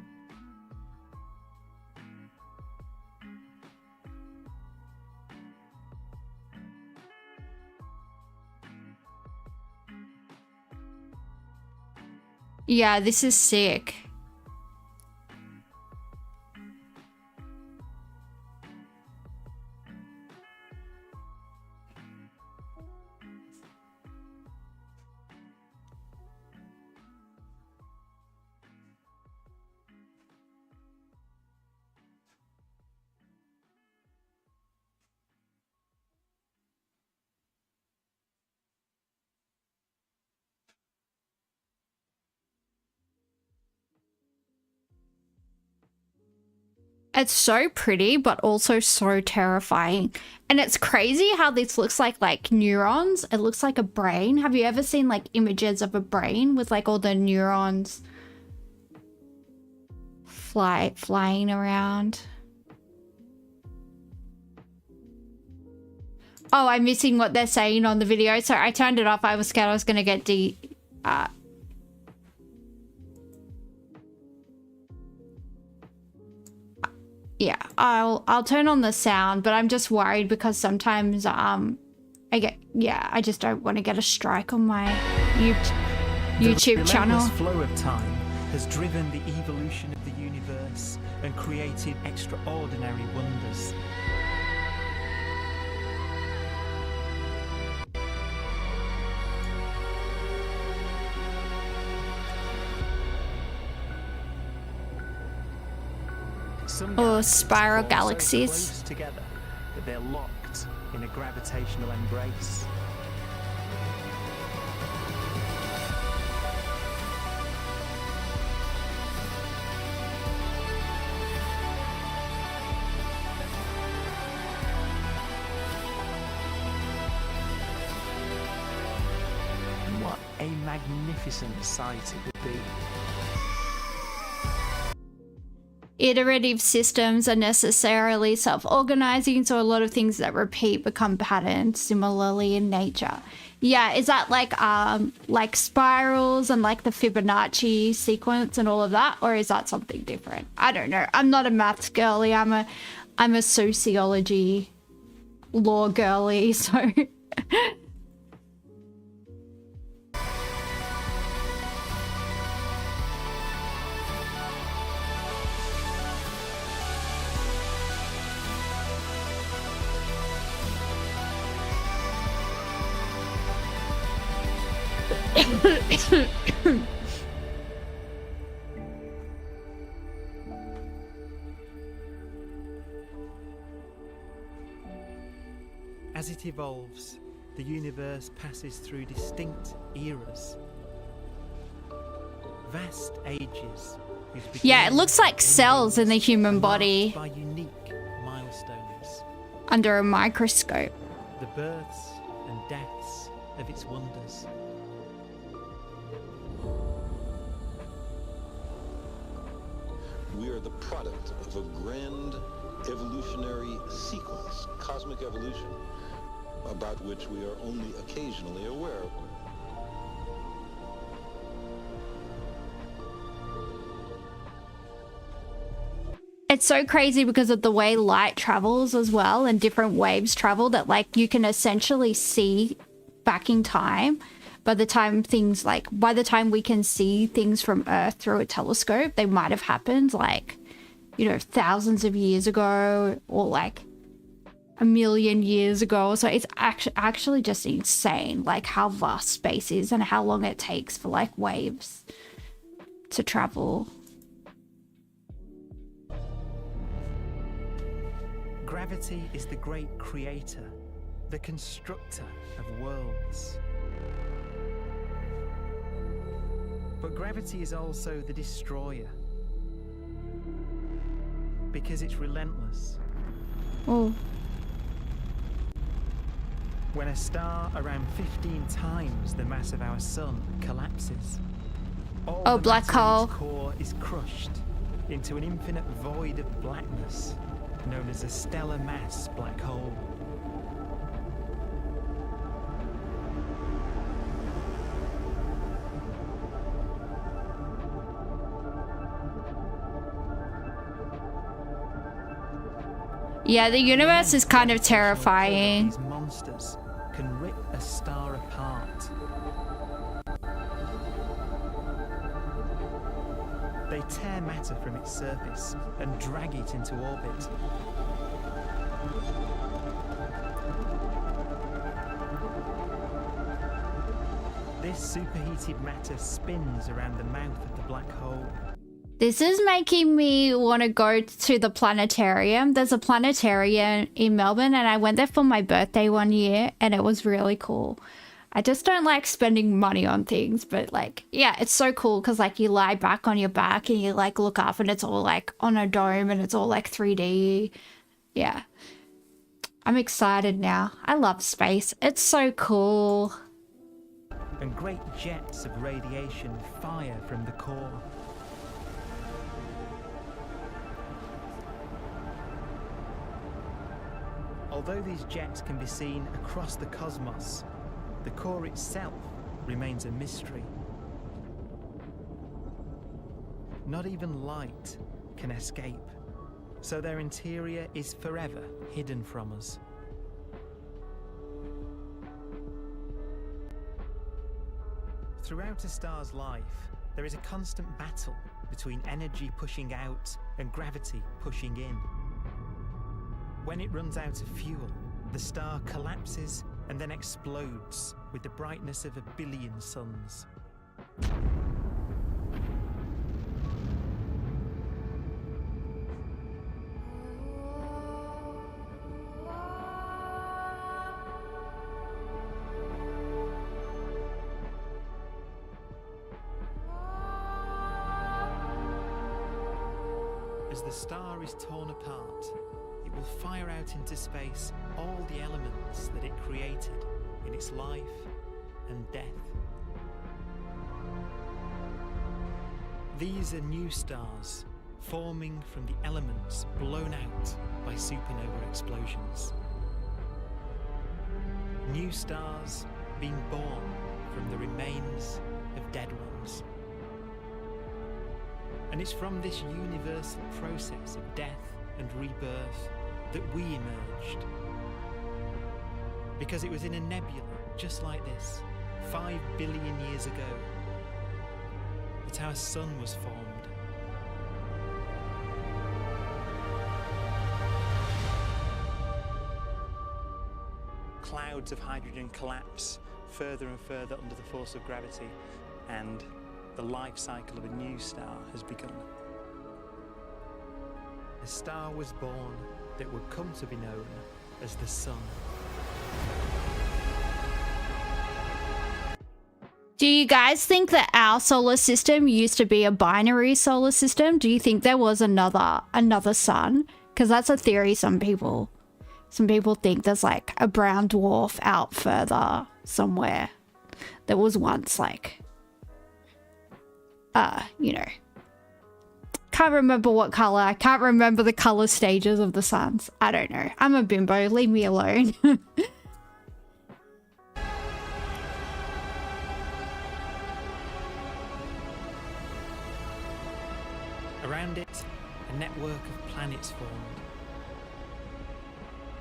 Yeah, this is sick. It's so pretty, but also so terrifying. And it's crazy how this looks like neurons. It looks like a brain. Have you ever seen like images of a brain with like all the neurons flying around? Oh, I'm missing what they're saying on the video. So I turned it off. I was scared I was going to get Yeah, I'll turn on the sound, but I'm just worried because sometimes I just don't want to get a strike on my YouTube channel. The flow of time has driven the evolution of the universe and created extraordinary wonders. Or spiral galaxies. So close together that they're locked in a gravitational embrace. What a magnificent sight it would be. Iterative systems are necessarily self-organizing, so a lot of things that repeat become patterns similarly in nature. Yeah, is that like spirals and like the Fibonacci sequence and all of that, or is that something different? I don't know. I'm not a maths girly. I'm a sociology law girly, so As it evolves, the universe passes through distinct eras. Vast ages. yeah, it looks like cells in the human body by unique milestones. under a microscope. The births and deaths of its wonders. We are the product of a grand evolutionary sequence, cosmic evolution, about which we are only occasionally aware. It's so crazy because of the way light travels as well, and different waves travel, that like you can essentially see back in time. By the time we can see things from Earth through a telescope, they might have happened like, you know, thousands of years ago, or like a million years ago. So it's actually just insane, like how vast space is and how long it takes for like waves to travel. Gravity is the great creator, the constructor of worlds. But gravity is also the destroyer, because it's relentless. Oh. When a star around 15 times the mass of our sun collapses, all the black matter in hole. its core is crushed into an infinite void of blackness, known as a stellar mass black hole. Yeah, the universe is kind of terrifying. These monsters can rip a star apart. They tear matter from its surface and drag it into orbit. This superheated matter spins around the mouth of the black hole. This is making me want to go to the planetarium. There's a planetarium in Melbourne, and I went there for my birthday one year, and it was really cool. I just don't like spending money on things, but like, yeah, it's so cool because like you lie back on your back and you like look up and it's all like on a dome and it's all like 3D. Yeah. I'm excited now. I love space. It's so cool. And great jets of radiation fire from the core. Although these jets can be seen across the cosmos, the core itself remains a mystery. Not even light can escape, so their interior is forever hidden from us. Throughout a star's life, there is a constant battle between energy pushing out and gravity pushing in. When it runs out of fuel, the star collapses and then explodes with the brightness of 1 billion suns. As the star is torn apart, it will fire out into space all the elements that it created in its life and death. These are new stars forming from the elements blown out by supernova explosions. New stars being born from the remains of dead ones. And it's from this universal process of death and rebirth that we emerged. Because it was in a nebula just like this, 5 billion years ago, that our sun was formed. Clouds of hydrogen collapse further and further under the force of gravity, and the life cycle of a new star has begun. A star was born that would come to be known as the Sun. Do you guys think that our solar system used to be a binary solar system? Do you think there was another sun? Because that's a theory some people think there's like a brown dwarf out further somewhere that was once like you know, can't remember what color. I can't remember the color stages of the suns. I don't know. I'm a bimbo. Leave me alone. Around it, a network of planets formed.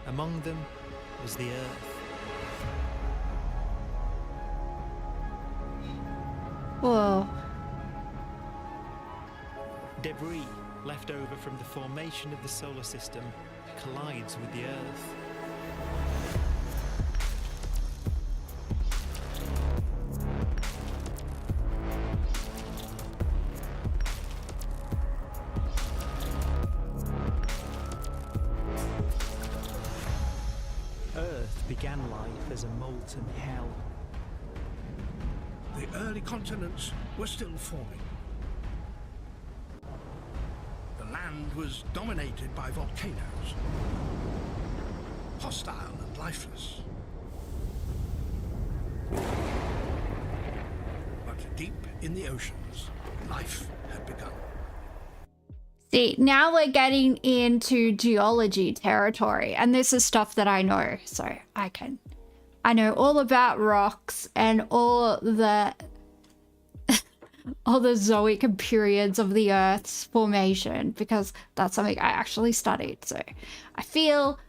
Among them was the Earth. Whoa. Debris left over from the formation of the solar system collides with the Earth. Earth began life as a molten hell. The early continents were still forming. The land was dominated by volcanoes, hostile and lifeless. But deep in the oceans, life had begun. See, now we're getting into geology territory, and this is stuff that I know, so I know all about rocks and all the zoic periods of the Earth's formation, because that's something I actually studied. So I feel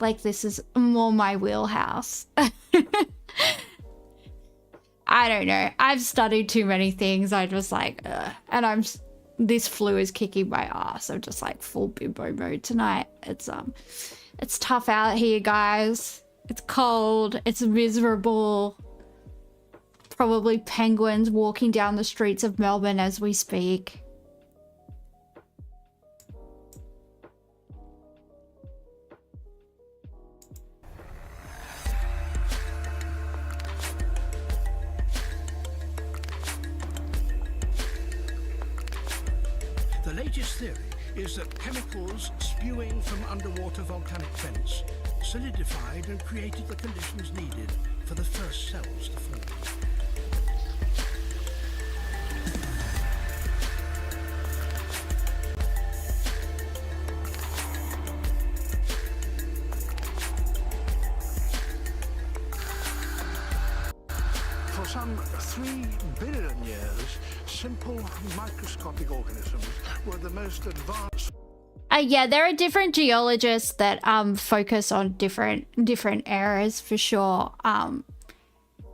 like this is more my wheelhouse. I don't know. I've studied too many things. I just like, and this flu is kicking my ass. I'm just like full bimbo mode tonight. It's tough out here, guys. It's cold. It's miserable. Probably penguins walking down the streets of Melbourne as we speak. The latest theory is that chemicals spewing from underwater volcanic vents solidified and created the conditions needed for the first cells to form. For some 3 billion years, simple microscopic organisms were the most advanced. Yeah, there are different geologists that focus on different eras for sure.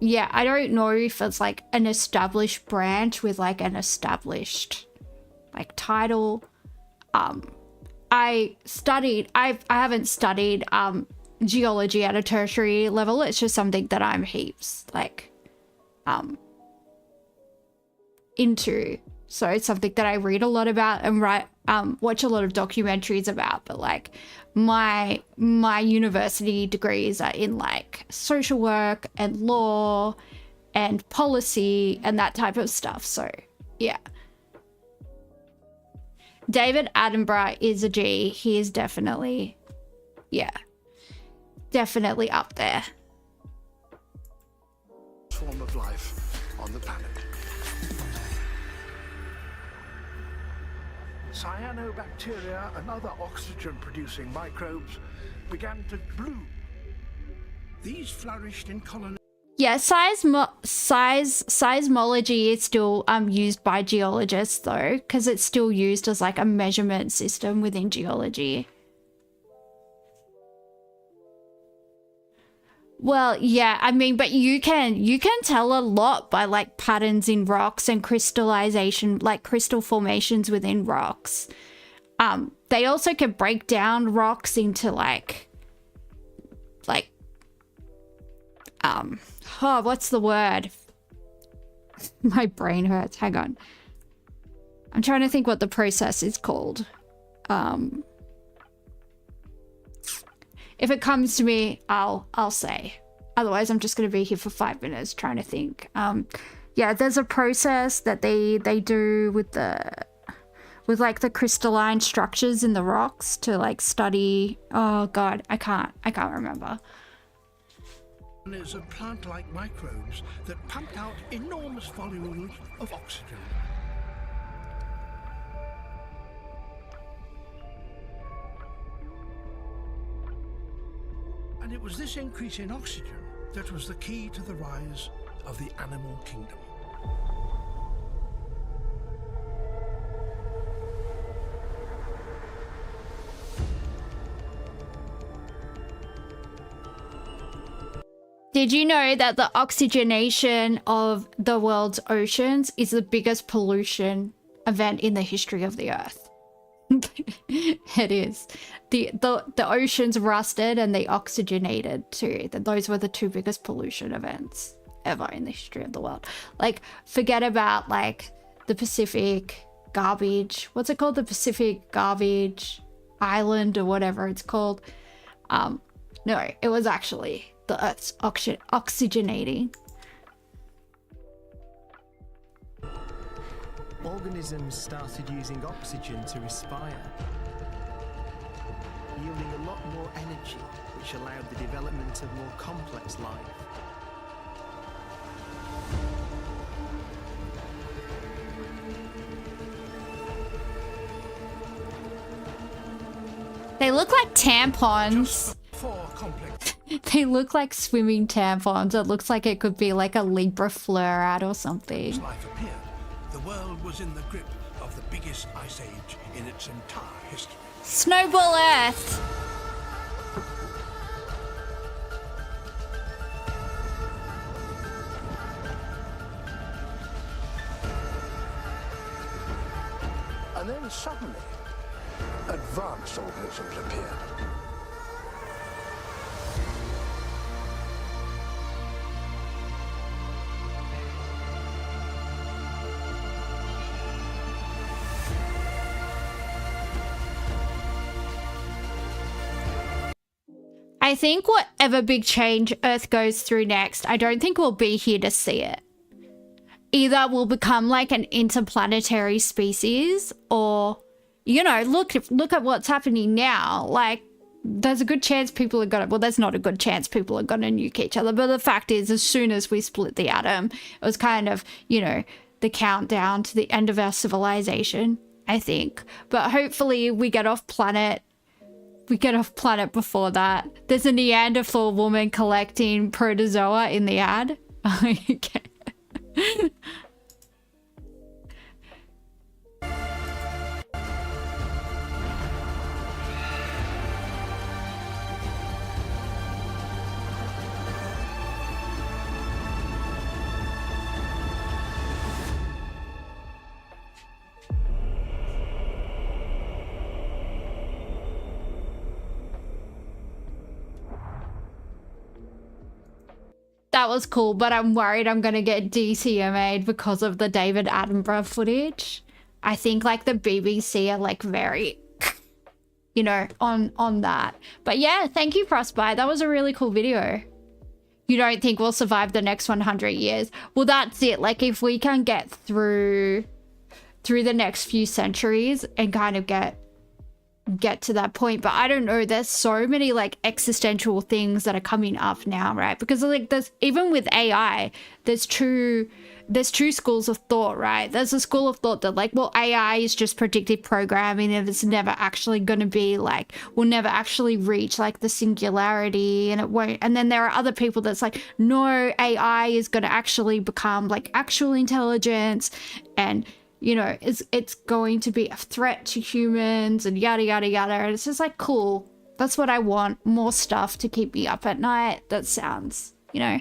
Yeah, I don't know if it's like an established branch with like an established like title. I haven't studied geology at a tertiary level. It's just something that I'm heaps like into. So it's something that I read a lot about and watch a lot of documentaries about. But like my university degrees are in like social work and law and policy and that type of stuff. So yeah. David Attenborough is a G. He is definitely, yeah, definitely up there. Form of life on the planet. Cyanobacteria and other oxygen-producing microbes began to bloom. These flourished in colonies. Yeah, seismology is still used by geologists though, because it's still used as like a measurement system within geology. Well, yeah, I mean, but you can tell a lot by like patterns in rocks and crystallization, like crystal formations within rocks. They also can break down rocks into what's the word? My brain hurts. Hang on. I'm trying to think what the process is called. If it comes to me, I'll say. Otherwise, I'm just going to be here for 5 minutes trying to think. Yeah, there's a process that they do with like the crystalline structures in the rocks to like study. Oh God, I can't remember. Is of plant-like microbes that pumped out enormous volumes of oxygen. And it was this increase in oxygen that was the key to the rise of the animal kingdom. Did you know that the oxygenation of the world's oceans is the biggest pollution event in the history of the Earth? It is. The oceans rusted and they oxygenated too. Those were the two biggest pollution events ever in the history of the world. Like, forget about like the Pacific garbage. What's it called? The Pacific garbage island or whatever it's called. No, it was actually the Earth's oxygenating. Organisms started using oxygen to respire, yielding a lot more energy, which allowed the development of more complex life. They look like tampons. They look like swimming tampons. It looks like it could be like a Libra fleur ad or something. Life appeared. The world was in the grip of the biggest ice age in its entire history. Snowball Earth. And then suddenly, advanced organisms appeared. I think whatever big change Earth goes through next, I don't think we'll be here to see it. Either we'll become like an interplanetary species, or, you know, look at what's happening now. Like, there's a good chance people are gonna, well, there's not a good chance people are gonna nuke each other, but the fact is, as soon as we split the atom, it was kind of, you know, the countdown to the end of our civilization, I think. But hopefully we get off planet. We get off planet before that. There's a Neanderthal woman collecting protozoa in the ad. Okay. that was cool, but I'm worried I'm going to get DCMA'd because of the David Attenborough footage. I think like the BBC are like very, you know, on that. But yeah, thank you, Frostbite. That was a really cool video. You don't think we'll survive the next 100 years? Well, that's it. Like if we can get through the next few centuries and kind of get to that point, but I don't know, there's so many like existential things that are coming up now, right? Because like there's, even with AI, there's two schools of thought, right? There's a school of thought that like, well, AI is just predictive programming and it's never actually going to be like, we'll never actually reach like the singularity and it won't. And then there are other people that's like, no, AI is going to actually become like actual intelligence and, you know, it's going to be a threat to humans and yada, yada, yada. And it's just like, cool. That's what I want. More stuff to keep me up at night. That sounds, you know,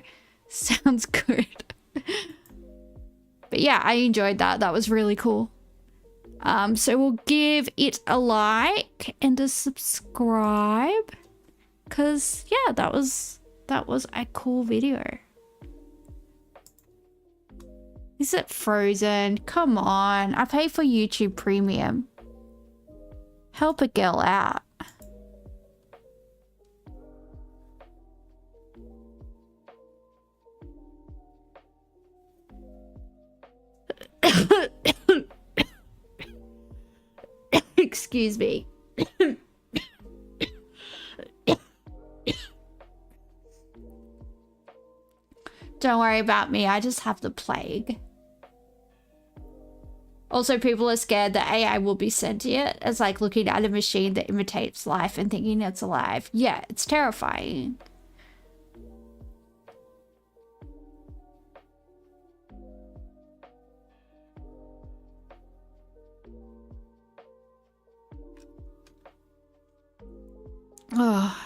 sounds good. But yeah, I enjoyed that. That was really cool. So we'll give it a like and a subscribe. Cause yeah, that was a cool video. Is it frozen? Come on. I pay for YouTube Premium. Help a girl out. Excuse me. Don't worry about me. I just have the plague. Also, people are scared that AI will be sentient. It's like looking at a machine that imitates life and thinking it's alive. Yeah, it's terrifying. Oh,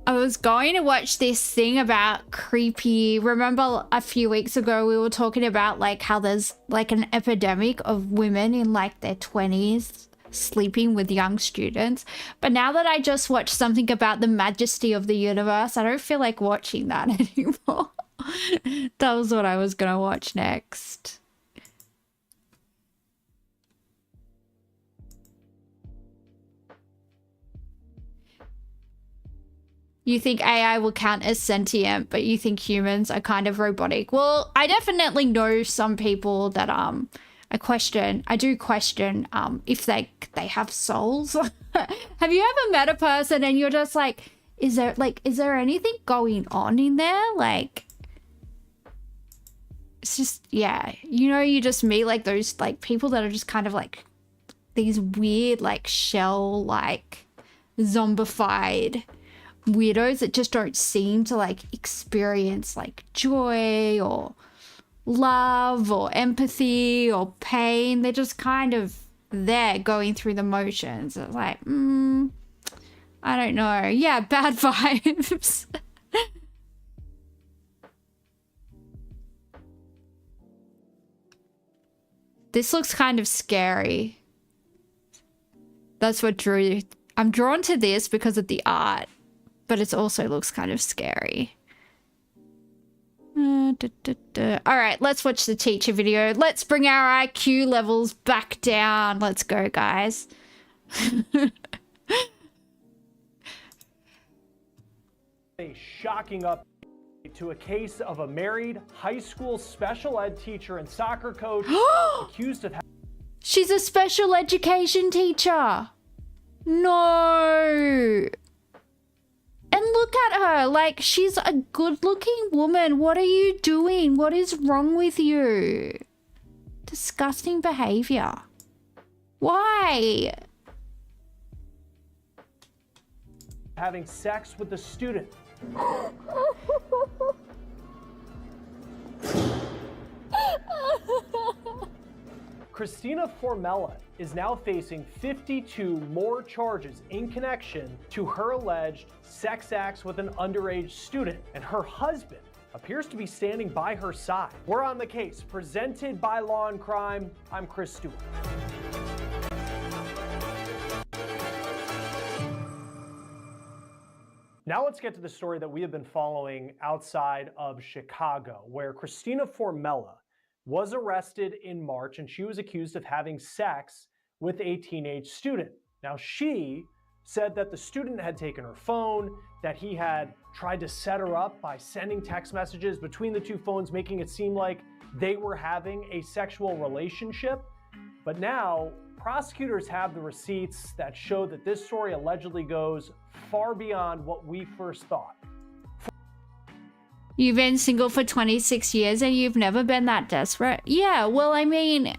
I was going to watch this thing about creepy. Remember a few weeks ago we were talking about like how there's like an epidemic of women in like their 20s sleeping with young students. But now that I just watched something about the majesty of the universe, I don't feel like watching that anymore. That was what I was gonna watch next. You think AI will count as sentient, but you think humans are kind of robotic. Well, I definitely know some people that I do question if they have souls. Have you ever met a person and you're just like, is there anything going on in there? Like, it's just, yeah, you know, you just meet like those like people that are just kind of like these weird like shell like zombified weirdos that just don't seem to like experience like joy or love or empathy or pain. They're just kind of there going through the motions. It's like, I don't know. Yeah, bad vibes. This looks kind of scary. That's what drew. I'm drawn to this because of the art. But it also looks kind of scary. All right, let's watch the teacher video. Let's bring our IQ levels back down. Let's go, guys. A shocking update to a case of a married high school special ed teacher and soccer coach accused of... She's a special education teacher. No. And look at her, like, she's a good-looking woman. What are you doing? What is wrong with you? Disgusting behavior. Why? Having sex with the student. Christina Formella is now facing 52 more charges in connection to her alleged sex acts with an underage student, and her husband appears to be standing by her side. We're on the case, presented by Law and Crime. I'm Chris Stewart. Now let's get to the story that we have been following outside of Chicago, where Christina Formella was arrested in March and she was accused of having sex with a teenage student. Now she said that the student had taken her phone, that he had tried to set her up by sending text messages between the two phones, making it seem like they were having a sexual relationship. But now prosecutors have the receipts that show that this story allegedly goes far beyond what we first thought. You've been single for 26 years and you've never been that desperate? Yeah, well, I mean...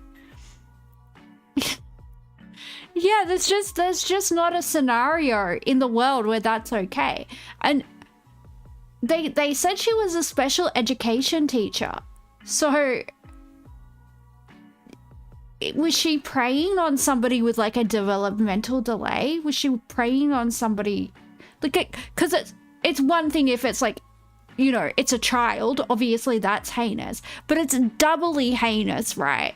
yeah, there's just not a scenario in the world where that's okay. And they said she was a special education teacher. So... was she preying on somebody with like a developmental delay? Was she preying on somebody like, because it's one thing if it's like, you know, it's a child, obviously that's heinous, but it's doubly heinous, right?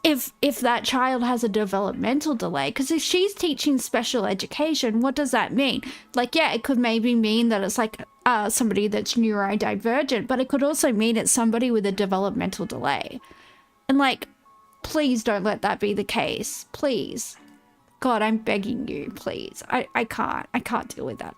If that child has a developmental delay, because if she's teaching special education, what does that mean? Like, yeah, it could maybe mean that it's like somebody that's neurodivergent, but it could also mean it's somebody with a developmental delay. And like, please don't let that be the case. Please. God, I'm begging you, please. I can't deal with that.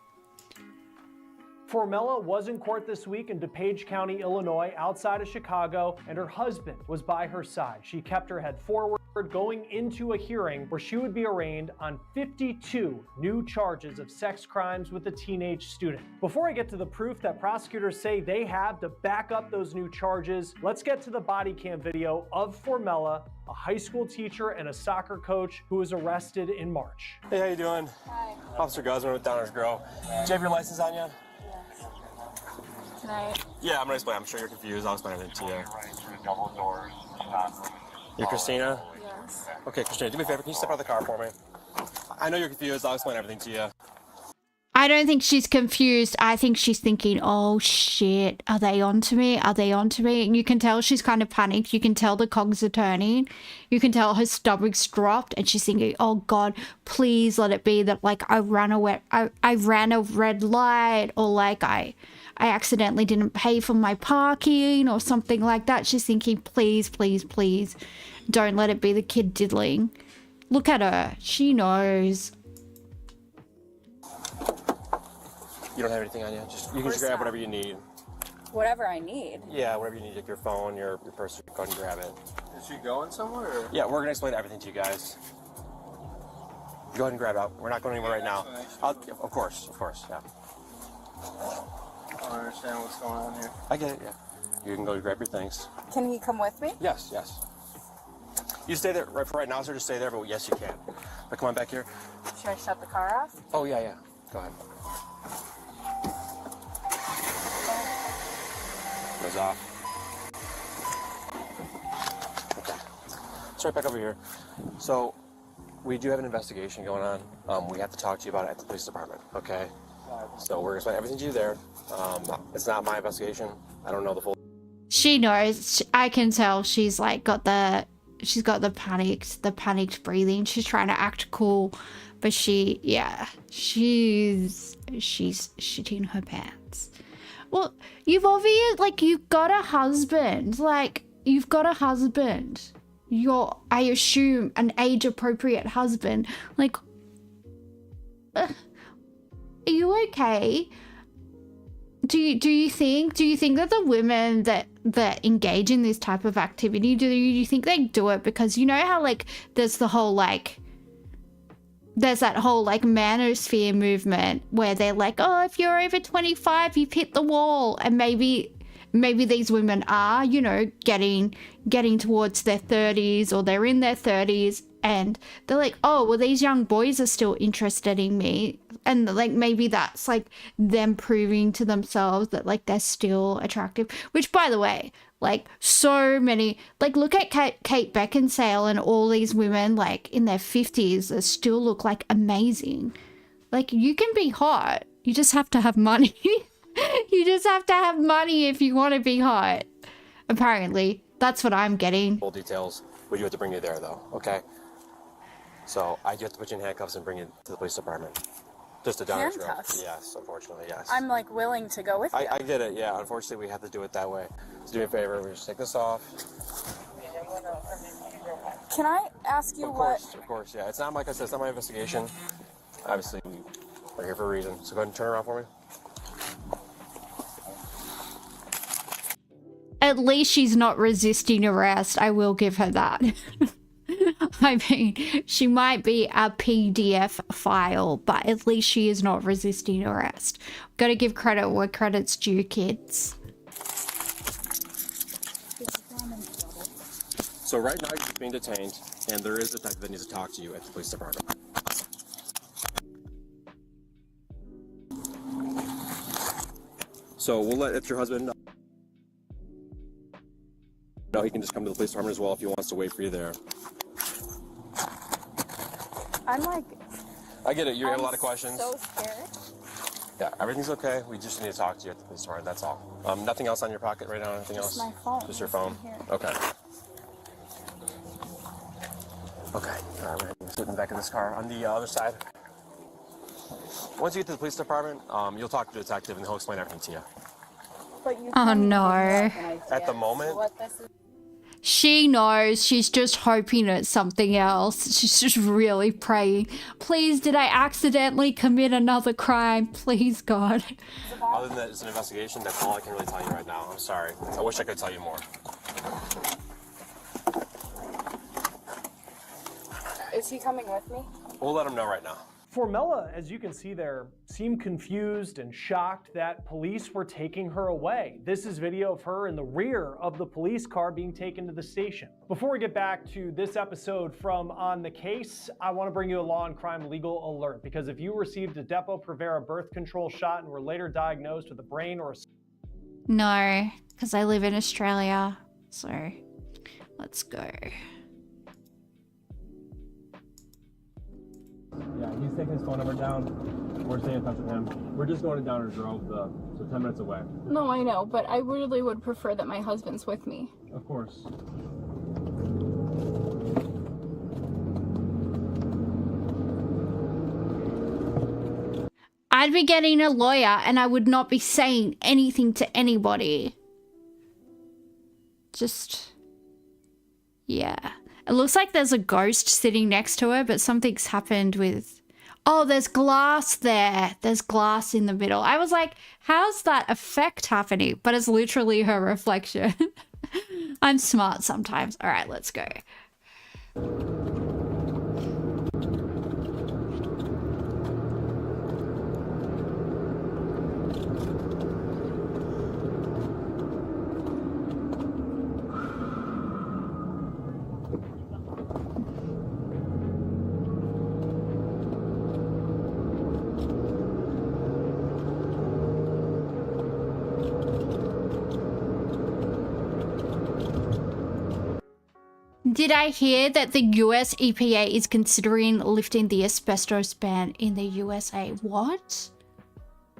Formella was in court this week in DuPage County, Illinois, outside of Chicago, and her husband was by her side. She kept her head forward, going into a hearing where she would be arraigned on 52 new charges of sex crimes with a teenage student. Before I get to the proof that prosecutors say they have to back up those new charges, let's get to the body cam video of Formella, a high school teacher and a soccer coach who was arrested in March. Hey, how you doing? Hi. Officer Guzman with Downers Grove. Do you have your license on you? Tonight. Yeah, I'm gonna explain. I'm sure you're confused. I'll explain everything to you. You're Christina? Yes. Okay, Christina, do me a favor. Can you step out of the car for me? I know you're confused. I'll explain everything to you. I don't think she's confused. I think she's thinking, oh shit, are they onto me? Are they onto me? And you can tell she's kind of panicked. You can tell the cogs are turning. You can tell her stomach's dropped and she's thinking, oh God, please let it be that like I ran a red light, or like I accidentally didn't pay for my parking or something like that. She's thinking, please, please, please, don't let it be the kid diddling. Look at her. She knows. You don't have anything on you? You can just grab whatever you need. Whatever I need. Yeah, whatever you need, like your phone, your purse, go ahead and grab it. Is she going somewhere? Or? Yeah, we're gonna explain everything to you guys. Go ahead and grab it out. We're not going anywhere right now. Of course, yeah. I don't understand what's going on here. I get it, yeah. You can go grab your things. Can he come with me? Yes. You stay there for right now, sir. Just stay there, but yes, you can. But come on back here. Should I shut the car off? Oh, yeah. Go ahead. Goes off. Okay. Let's right back over here. So, we do have an investigation going on. We have to talk to you about it at the police department, okay? So we're going to explain everything to you there. It's not my investigation. I don't know the full... She knows. I can tell she's like got the panicked breathing. She's trying to act cool, but she's shitting her pants. Well, you've got a husband. You're, I assume, an age-appropriate husband. Like, are you okay? Do you think that the women that engage in this type of activity, do you think they do it because, you know how like there's that whole manosphere movement where they're like, oh, if you're over 25 you've hit the wall, and maybe these women are, you know, getting towards their 30s, or they're in their 30s, and they're like, oh, well, these young boys are still interested in me. And like maybe that's like them proving to themselves that like they're still attractive. Which, by the way, like so many, like look at Kate Beckinsale and all these women like in their 50s that still look like amazing. Like you can be hot. You just have to have money. You just have to have money if you want to be hot. Apparently, that's what I'm getting. Full details. We do have to bring you there though, okay? So I do have to put you in handcuffs and bring you to the police department. Just a downward stroke. handcuffs. Yes, unfortunately, yes. I'm like willing to go with you. I get it, yeah. Unfortunately, we have to do it that way. So do me a favor, we just take this off. Can I ask you Of course, yeah. It's not, like I said, it's not my investigation. Obviously, we're here for a reason. So go ahead and turn around for me. At least she's not resisting arrest. I will give her that. I mean, she might be a PDF file, but at least she is not resisting arrest. Gotta give credit where credit's due, kids. So right now you're just being detained, and there is a detective that needs to talk to you at the police department. So we'll let your husband know. No, he can just come to the police department as well if he wants to wait for you there. I'm like... I get it. You have a lot of questions. So scared. Yeah, everything's okay. We just need to talk to you at the police department. That's all. Nothing else on your pocket right now? Anything else? Just my phone. Just your phone? Okay. Okay. All right, we're sit in the back of this car. On the other side. Once you get to the police department, you'll talk to the detective and he'll explain everything to you. But you Oh no. At the moment, She knows. She's just hoping it's something else. She's just really praying. Please, did I accidentally commit another crime? Please, God. other than that, it's an investigation. That's all I can really tell you right now. I'm sorry. I wish I could tell you more. Is he coming with me? We'll let him know right now. Formella, as you can see there, seemed confused and shocked that police were taking her away. This is video of her in the rear of the police car being taken to the station. Before we get back to this episode from On the Case, I want to bring you a law and crime legal alert, because if you received a Depo-Provera birth control shot and were later diagnosed with a brain or a... No, because I live in Australia. So, let's go. Yeah, he's taking his phone number down. We're staying in touch with him. We're just going to Downer Grove, so 10 minutes away. No, I know, but I really would prefer that my husband's with me. Of course. I'd be getting a lawyer and I would not be saying anything to anybody. Just... yeah. It looks like there's a ghost sitting next to her, but something's happened with... oh, there's glass there. There's glass in the middle. I was like, how's that effect happening? But it's literally her reflection. I'm smart sometimes. All right, let's go. Did I hear that the US EPA is considering lifting the asbestos ban in the USA? What?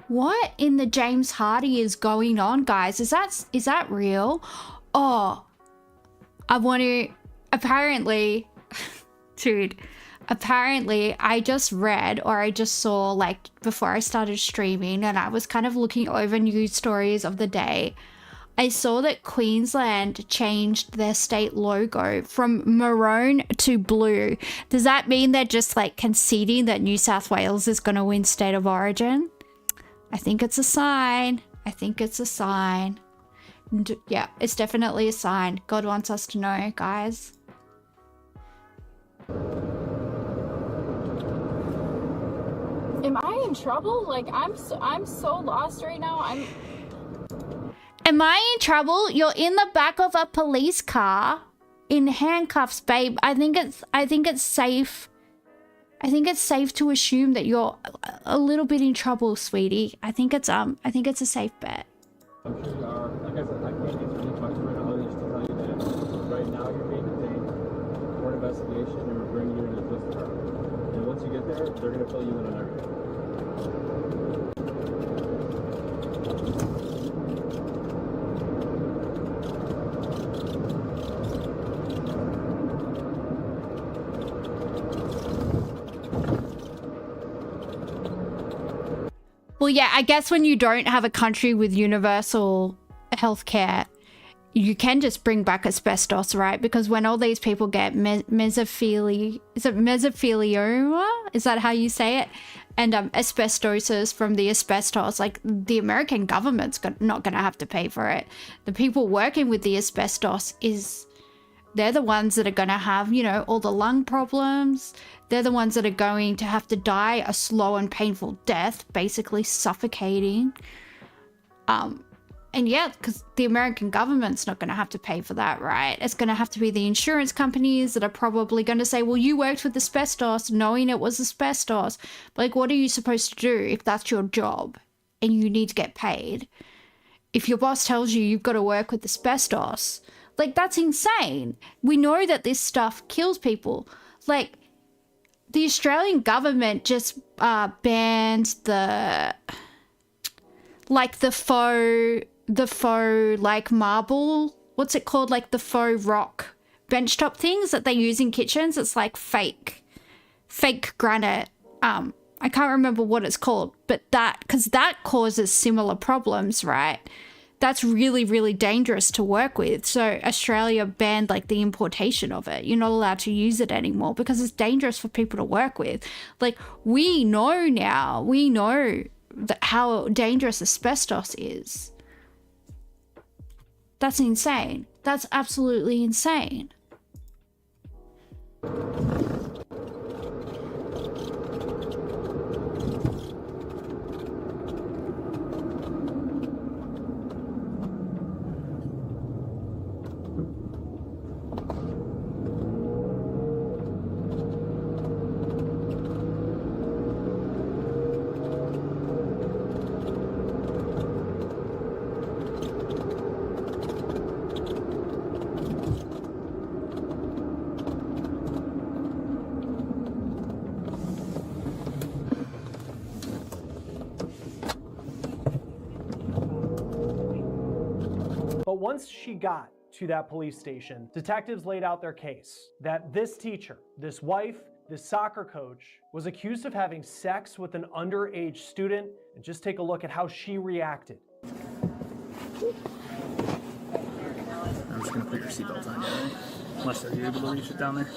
What in the James Hardy is going on, guys? Is that real? Oh, I want to... apparently... dude, apparently I just read, or I just saw, like, before I started streaming, and I was kind of looking over news stories of the day, I saw that Queensland changed their state logo from maroon to blue. Does that mean they're just like conceding that New South Wales is going to win state of origin? I think it's a sign. I think it's a sign. Yeah, it's definitely a sign. God wants us to know, guys. Am I in trouble? Like, I'm so lost right now. Am I in trouble? You're in the back of a police car in handcuffs, babe. I think it's safe. I think it's safe to assume that you're a little bit in trouble, sweetie. I think it's a safe bet. I'm sure you are. Like I said, I can't answer any questions right now. Other than just to tell you that right now you're being detained for an investigation and we're bringing you into the police department. And once you get there, they're going to fill you in on everything. Well, yeah, I guess when you don't have a country with universal healthcare, you can just bring back asbestos, right? Because when all these people get mesothelioma? Is that how you say it? And asbestosis from the asbestos, like the American government's not going to have to pay for it. The people working with the asbestos they're the ones that are going to have, you know, all the lung problems. They're the ones that are going to have to die a slow and painful death, basically suffocating. And yeah, because the American government's not going to have to pay for that, right? It's going to have to be the insurance companies that are probably going to say, well, you worked with asbestos knowing it was asbestos. But like, what are you supposed to do if that's your job and you need to get paid? If your boss tells you you've got to work with asbestos, like, that's insane. We know that this stuff kills people. Like, the Australian government just banned the faux, like, marble, what's it called? Like the faux rock benchtop things that they use in kitchens. It's like fake granite. I can't remember what it's called, but because that causes similar problems, right? That's really, really dangerous to work with. So Australia banned like the importation of it. You're not allowed to use it anymore because it's dangerous for people to work with. Like, we know now, how dangerous asbestos is. That's insane. That's absolutely insane. But once she got to that police station, detectives laid out their case that this teacher, this wife, this soccer coach was accused of having sex with an underage student. And just take a look at how she reacted. I'm just gonna put your seatbelt on, unless they're able to reach it down there.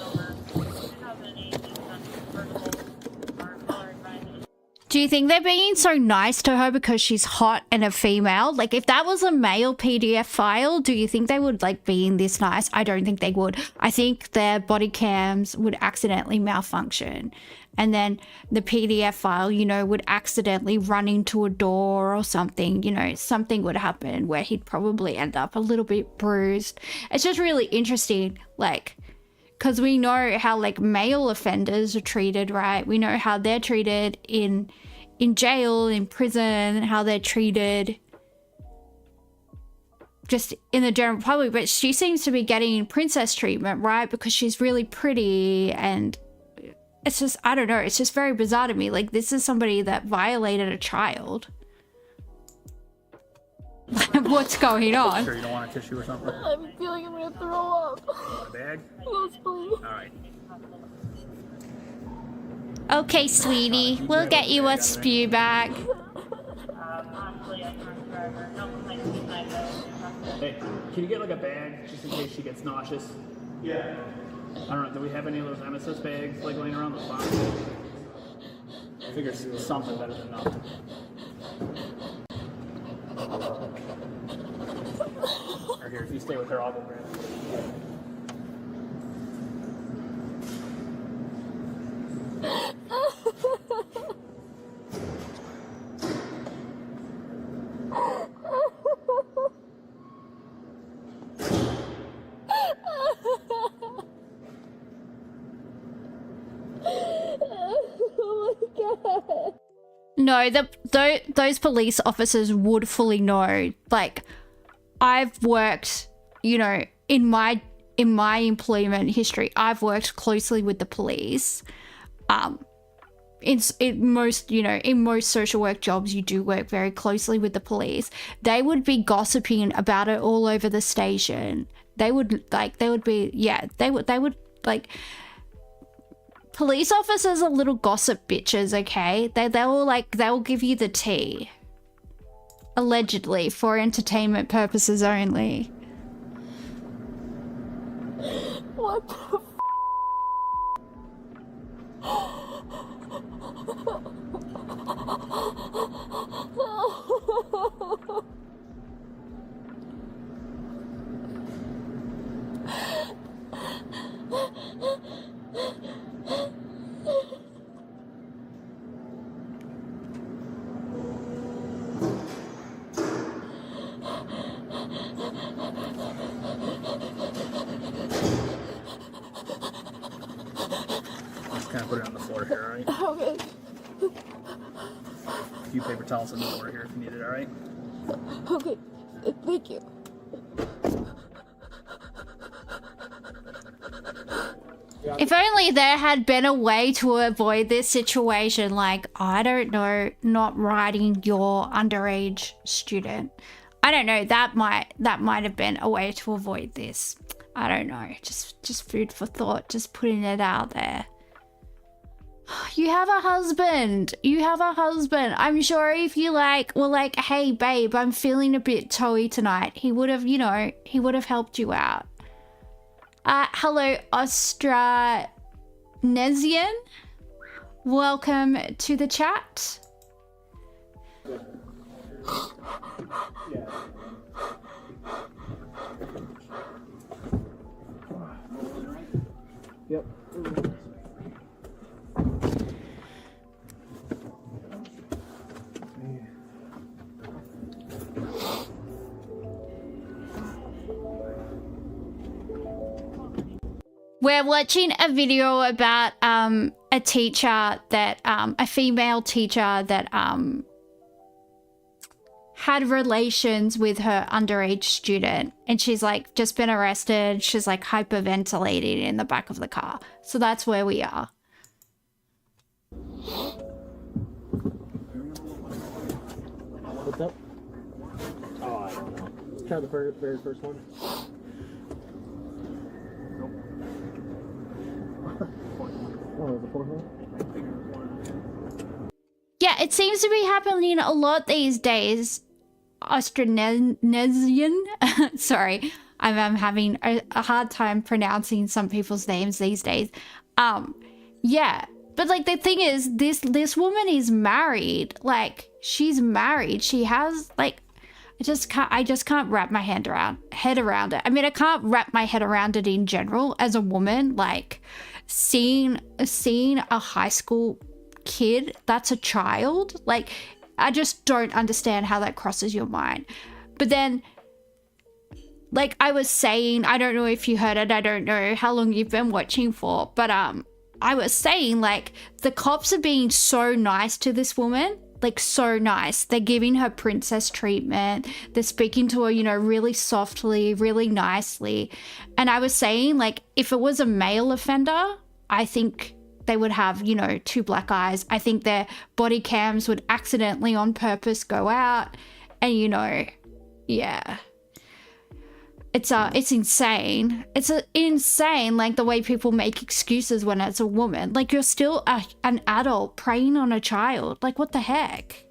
Do you think they're being so nice to her because she's hot and a female? Like, if that was a male PDF file, do you think they would, like, be this nice? I don't think they would. I think their body cams would accidentally malfunction. And then the PDF file, you know, would accidentally run into a door or something. You know, something would happen where he'd probably end up a little bit bruised. It's just really interesting, like, because we know how, like, male offenders are treated, right? We know how they're treated in jail, in prison, how they're treated just in the general public. But she seems to be getting princess treatment, right? Because she's really pretty, and it's just, I don't know, it's just very bizarre to me. Like, this is somebody that violated a child. What's going on? Sure you don't want a tissue or something? I'm feeling I'm gonna throw up. You want a bag? Yes, please. All right. Okay, sweetie, we'll get you a spew bag. Hey, can you get like a bag just in case she gets nauseous? Yeah. I don't know, do we have any of those MSS bags like laying around the spot? I figure something better than nothing. Or here, if you stay with her, I'll go grab it. Oh my god. No, those police officers would fully know. Like, I've worked, you know, in my employment history, I've worked closely with the police. In most social work jobs, you do work very closely with the police. They would be gossiping about it all over the station. They would Police officers are little gossip bitches, okay? They'll give you the tea. Allegedly, for entertainment purposes only. What the f? Just kind of put it on the floor here, alright? Okay. A few paper towels on the floor here if you need it, alright? Okay. Thank you. If only there had been a way to avoid this situation, like, I don't know, not writing your underage student. I don't know, that might have been a way to avoid this. I don't know, just food for thought, just putting it out there. You have a husband. You have a husband. I'm sure if you were like, hey babe, I'm feeling a bit toey tonight, he would have, you know, he would have helped you out. Hello, Australesian. Welcome to the chat. Yep. We're watching a video about a teacher that a female teacher that had relations with her underage student, and she's like just been arrested. She's like hyperventilating in the back of the car. So that's where we are. What's up? Oh, I don't know. Try the very first one. Oh, the fourth one? Yeah, it seems to be happening a lot these days. Australesian. Sorry, I'm having a hard time pronouncing some people's names these days. Yeah, but like the thing is, this woman is married. Like she's married. She has like, I just can't wrap my head around it. I mean, I can't wrap my head around it in general as a woman. Like seeing a high school kid that's a child, like I just don't understand how that crosses your mind. But then, like I was saying, I don't know if you heard it, I don't know how long you've been watching for, but I was saying like the cops are being so nice to this woman, like so nice. They're giving her princess treatment. They're speaking to her, you know, really softly, really nicely. And I was saying like if it was a male offender, I think they would have, you know, 2 black eyes. I think their body cams would accidentally on purpose go out. And, you know, yeah. It's insane. It's insane, like, the way people make excuses when it's a woman. Like, you're still an adult preying on a child. Like, what the heck?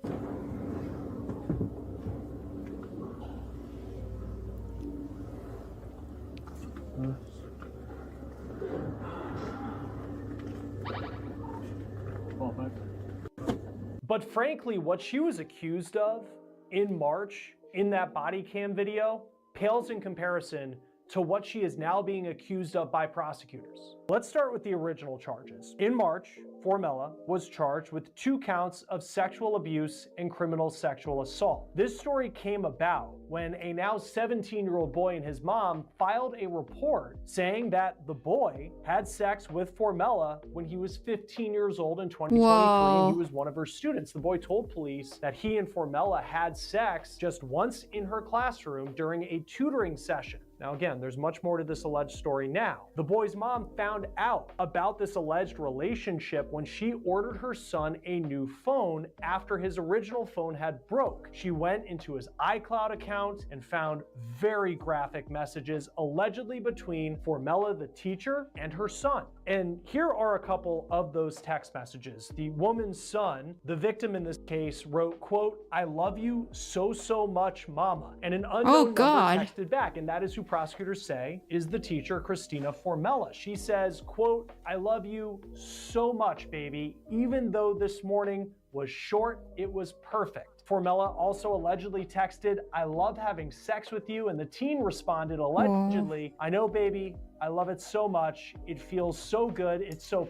But frankly, what she was accused of in March in that body cam video pales in comparison to what she is now being accused of by prosecutors. Let's start with the original charges. In March, Formella was charged with 2 counts of sexual abuse and criminal sexual assault. This story came about when a now 17-year-old boy and his mom filed a report saying that the boy had sex with Formella when he was 15 years old in 2023. Whoa. And he was one of her students. The boy told police that he and Formella had sex just once in her classroom during a tutoring session. Now again, there's much more to this alleged story now. The boy's mom found out about this alleged relationship when she ordered her son a new phone after his original phone had broke. She went into his iCloud account and found very graphic messages allegedly between Formella, the teacher, and her son. And here are a couple of those text messages. The woman's son, the victim in this case, wrote, quote, "I love you so much, mama." And an unknown number texted back, and that is who prosecutors say is the teacher, Christina Formella. She says, quote, "I love you so much, baby. Even though this morning was short, it was perfect." Formella also allegedly texted, "I love having sex with you," and the teen responded allegedly, "I know, baby. I love it so much. It feels so good. It's so..."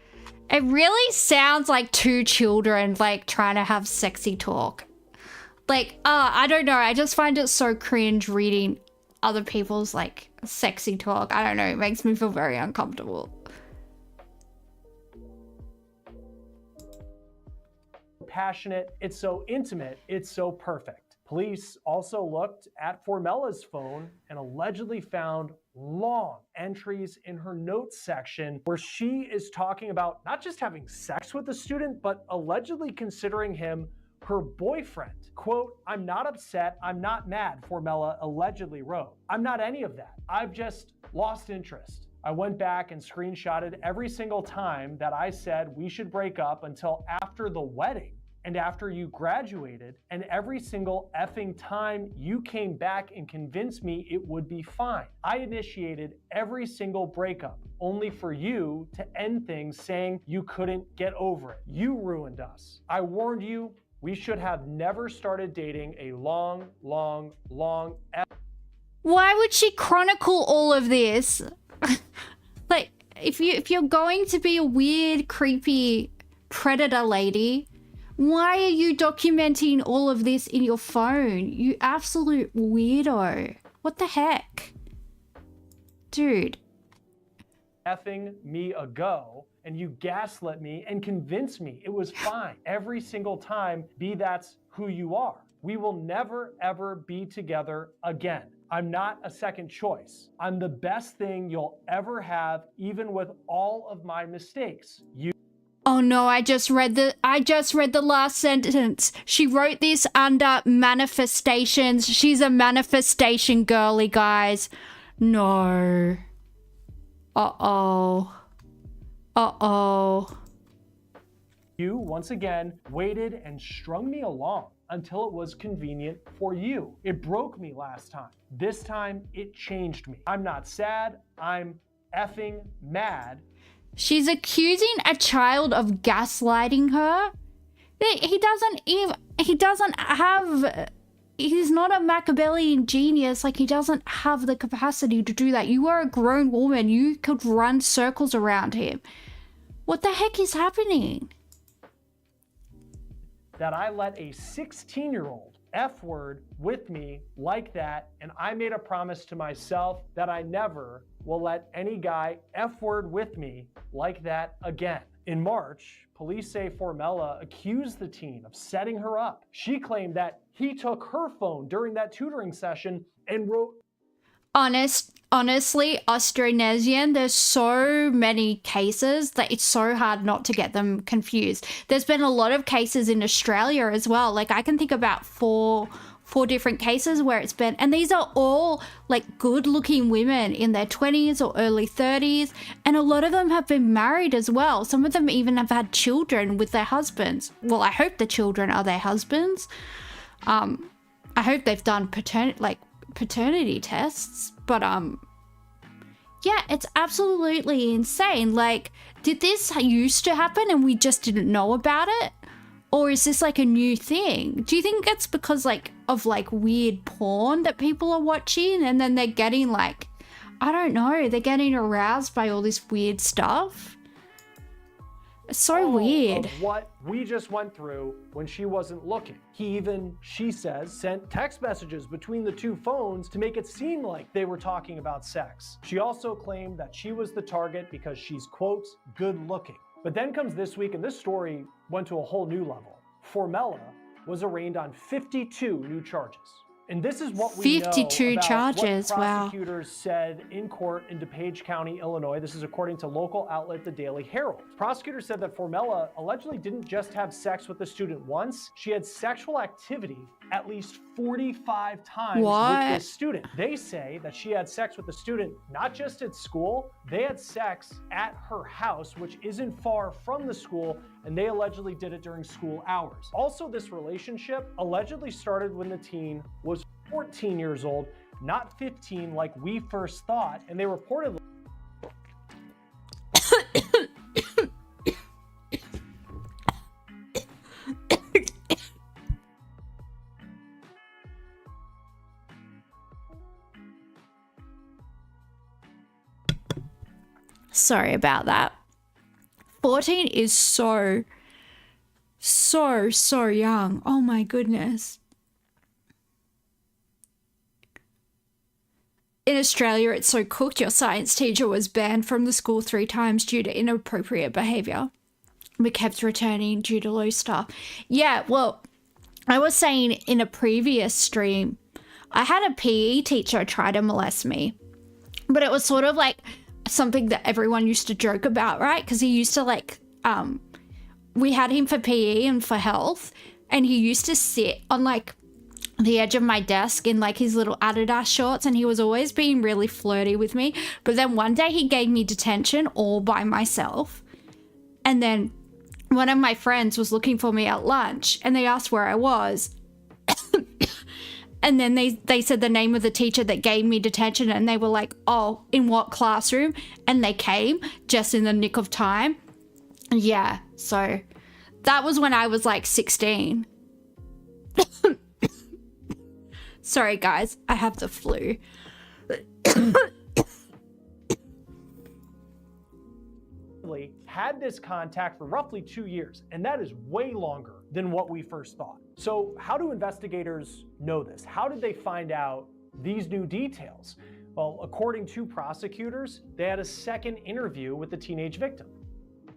It really sounds like two children like trying to have sexy talk. Like, I don't know. I just find it so cringe reading other people's like sexy talk. I don't know. It makes me feel very uncomfortable. Passionate, it's so intimate, it's so perfect. Police also looked at Formella's phone and allegedly found long entries in her notes section where she is talking about not just having sex with the student, but allegedly considering him her boyfriend. Quote, "I'm not upset, I'm not mad," Formella allegedly wrote. "I'm not any of that. I've just lost interest. I went back and screenshotted every single time that I said we should break up until after the wedding and after you graduated, and every single effing time you came back and convinced me it would be fine. I initiated every single breakup only for you to end things saying you couldn't get over it. You ruined us. I warned you, we should have never started dating a long. Why would she chronicle all of this? Like, if you're going to be a weird, creepy predator lady, why are you documenting all of this in your phone? You absolute weirdo. What the heck? Dude. Effing me ago, and you gaslit me and convinced me it was fine every single time, be that's who you are. We will never ever be together again. I'm not a second choice. I'm the best thing you'll ever have, even with all of my mistakes. Oh no, I just read the last sentence. She wrote this under manifestations. She's a manifestation girly, guys. No. Uh-oh. Uh-oh. You, once again, waited and strung me along until it was convenient for you. It broke me last time. This time, it changed me. I'm not sad. I'm effing mad. She's accusing a child of gaslighting her. He's not a Machiavellian genius. Like, he doesn't have the capacity to do that. You are a grown woman. You could run circles around him. What the heck is happening? That I let a 16-year-old F-word with me like that, and I made a promise to myself that I never will let any guy F-word with me like that again. In March, police say Formella accused the teen of setting her up. She claimed that he took her phone during that tutoring session and wrote... Honestly, Austronesian, there's so many cases that it's so hard not to get them confused. There's been a lot of cases in Australia as well. Like, I can think about four different cases where it's been, and these are all like good looking women in their 20s or early 30s, and a lot of them have been married as well. Some of them even have had children with their husbands. Well, I hope the children are their husbands. I hope they've done paternity tests, but yeah, it's absolutely insane. Like, did this used to happen and we just didn't know about it? Or is this like a new thing? Do you think it's because of weird porn that people are watching and then they're getting like, I don't know, they're getting aroused by all this weird stuff? It's so weird. Of what we just went through when she wasn't looking. He even, she says, sent text messages between the two phones to make it seem like they were talking about sex. She also claimed that she was the target because she's, quote, good looking. But then comes this week, and this story went to a whole new level. Formella was arraigned on 52 new charges. And this is what we 52 know about charges, what wow. prosecutors said in court in DuPage County, Illinois. This is according to local outlet The Daily Herald. Prosecutors said that Formella allegedly didn't just have sex with the student once, she had sexual activity at least 45 times with this student. They say that she had sex with the student not just at school, they had sex at her house, which isn't far from the school, and they allegedly did it during school hours. Also, this relationship allegedly started when the teen was 14 years old, not 15 like we first thought, and they reportedly Sorry about that. 14 is so young. Oh my goodness. In Australia, it's so cooked. Your science teacher was banned from the school 3 times due to inappropriate behavior, but kept returning due to low staff. Yeah, well, I was saying in a previous stream, I had a PE teacher try to molest me, but it was sort of like something that everyone used to joke about, right? Because he used to like, we had him for PE and for health, and he used to sit on like the edge of my desk in like his little Adidas shorts, and he was always being really flirty with me. But then one day he gave me detention all by myself, and then one of my friends was looking for me at lunch, and they asked where I was. And then they said the name of the teacher that gave me detention, and they were like, oh, in what classroom? And they came just in the nick of time. Yeah, so that was when I was like 16. Sorry, guys, I have the flu. had this contact for roughly 2 years, and that is way longer than what we first thought. So how do investigators know this? How did they find out these new details? Well, according to prosecutors, they had a second interview with the teenage victim.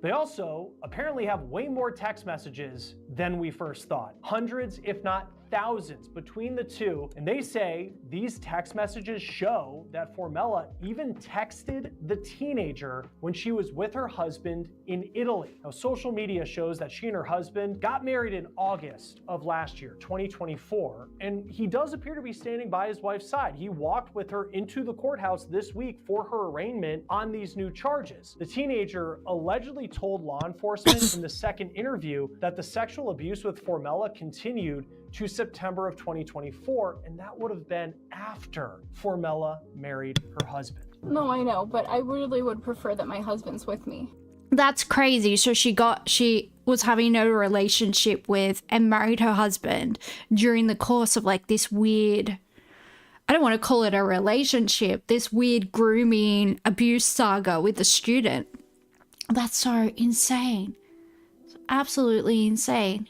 They also apparently have way more text messages than we first thought. Hundreds, if not thousands, between the two. And they say these text messages show that Formella even texted the teenager when she was with her husband in Italy. Now, social media shows that she and her husband got married in August of last year, 2024. And he does appear to be standing by his wife's side. He walked with her into the courthouse this week for her arraignment on these new charges. The teenager allegedly told law enforcement in the second interview that the sexual abuse with Formella continued to September of 2024, and that would have been after Formella married her husband. No, I know, but I really would prefer that my husband's with me. That's crazy. So she was having a relationship with and married her husband during the course of like this weird, I don't want to call it a relationship, this weird grooming abuse saga with a student. That's so insane. It's absolutely insane.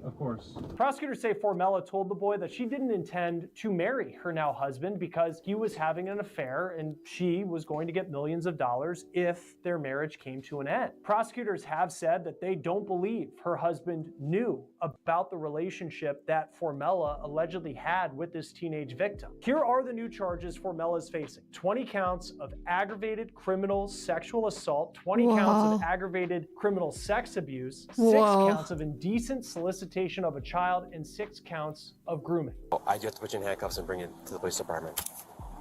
Of course. Prosecutors say Formella told the boy that she didn't intend to marry her now husband because he was having an affair and she was going to get millions of dollars if their marriage came to an end. Prosecutors have said that they don't believe her husband knew about the relationship that Formella allegedly had with this teenage victim. Here are the new charges Formella's facing. 20 counts of aggravated criminal sexual assault, 20 counts of aggravated criminal sex abuse, 6 counts of indecent solicitation of a child, and 6 counts of grooming. I do have to put you in handcuffs and bring you to the police department.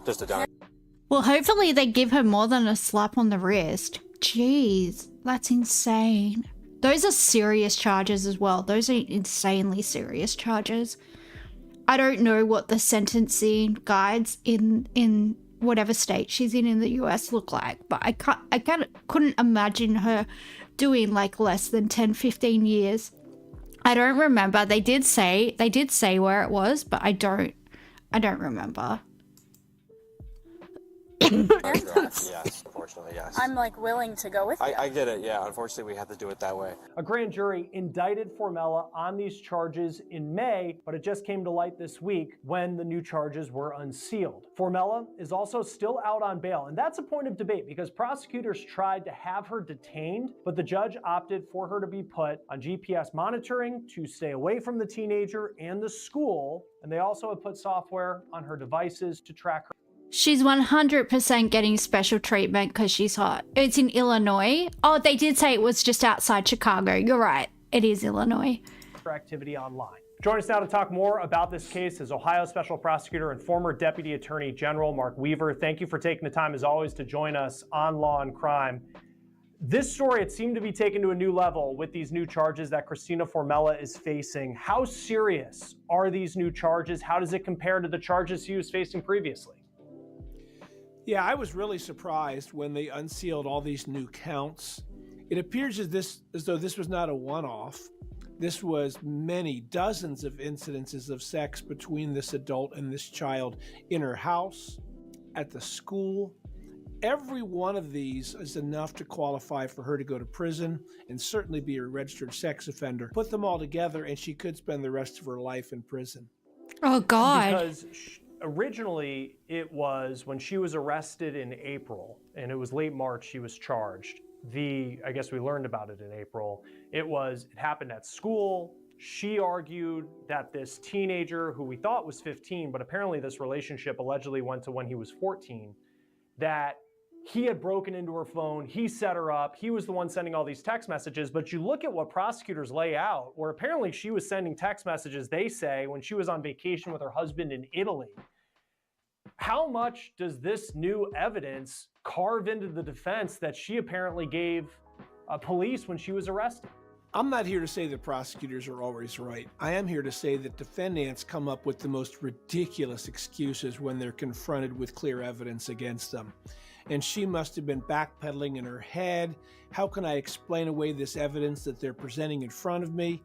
Just a dime. Well, hopefully they give her more than a slap on the wrist. Jeez, that's insane. Those are serious charges as well. Those are insanely serious charges. I don't know what the sentencing guides in whatever state she's in the US look like, but I couldn't imagine her doing like less than 10-15 years. I don't remember. They did say where it was, but I don't remember. Yes, unfortunately, yes. I'm like willing to go with you. I get it, yeah. Unfortunately, we have to do it that way. A grand jury indicted Formella on these charges in May, but it just came to light this week when the new charges were unsealed. Formella is also still out on bail, and that's a point of debate because prosecutors tried to have her detained, but the judge opted for her to be put on GPS monitoring to stay away from the teenager and the school, and they also have put software on her devices to track her. She's 100% getting special treatment because she's hot. It's in Illinois. Oh, they did say it was just outside Chicago. You're right. It is Illinois. Activity online. Join us now to talk more about this case is Ohio Special Prosecutor and former Deputy Attorney General Mark Weaver. Thank you for taking the time, as always, to join us on Law and Crime. This story, it seemed to be taken to a new level with these new charges that Christina Formella is facing. How serious are these new charges? How does it compare to the charges she was facing previously? Yeah, I was really surprised when they unsealed all these new counts. It appears as though this was not a one-off. This was many dozens of incidences of sex between this adult and this child in her house, at the school. Every one of these is enough to qualify for her to go to prison and certainly be a registered sex offender. Put them all together and she could spend the rest of her life in prison. Oh, God. Because originally, it was when she was arrested in April, and it was late March she was charged. I guess we learned about it in April. It happened at school. She argued that this teenager, who we thought was 15, but apparently this relationship allegedly went to when he was 14, that he had broken into her phone, he set her up, he was the one sending all these text messages. But you look at what prosecutors lay out, where apparently she was sending text messages, they say, when she was on vacation with her husband in Italy. How much does this new evidence carve into the defense that she apparently gave police when she was arrested? I'm not here to say that prosecutors are always right. I am here to say that defendants come up with the most ridiculous excuses when they're confronted with clear evidence against them. And she must have been backpedaling in her head. How can I explain away this evidence that they're presenting in front of me?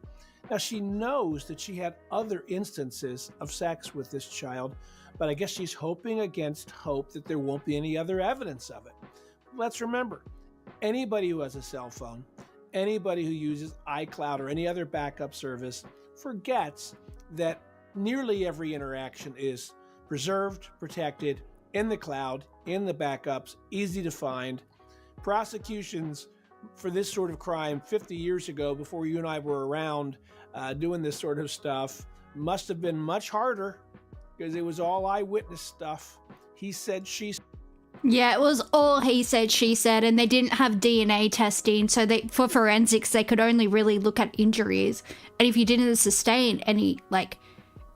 Now, she knows that she had other instances of sex with this child, but I guess she's hoping against hope that there won't be any other evidence of it. Let's remember, anybody who has a cell phone, anybody who uses iCloud or any other backup service forgets that nearly every interaction is preserved, protected, in the cloud, in the backups, easy to find. Prosecutions for this sort of crime 50 years ago, before you and I were around doing this sort of stuff, must have been much harder because it was all eyewitness stuff. He said, she said. Yeah, it was all he said, she said, and they didn't have DNA testing, so for forensics, they could only really look at injuries. And if you didn't sustain any,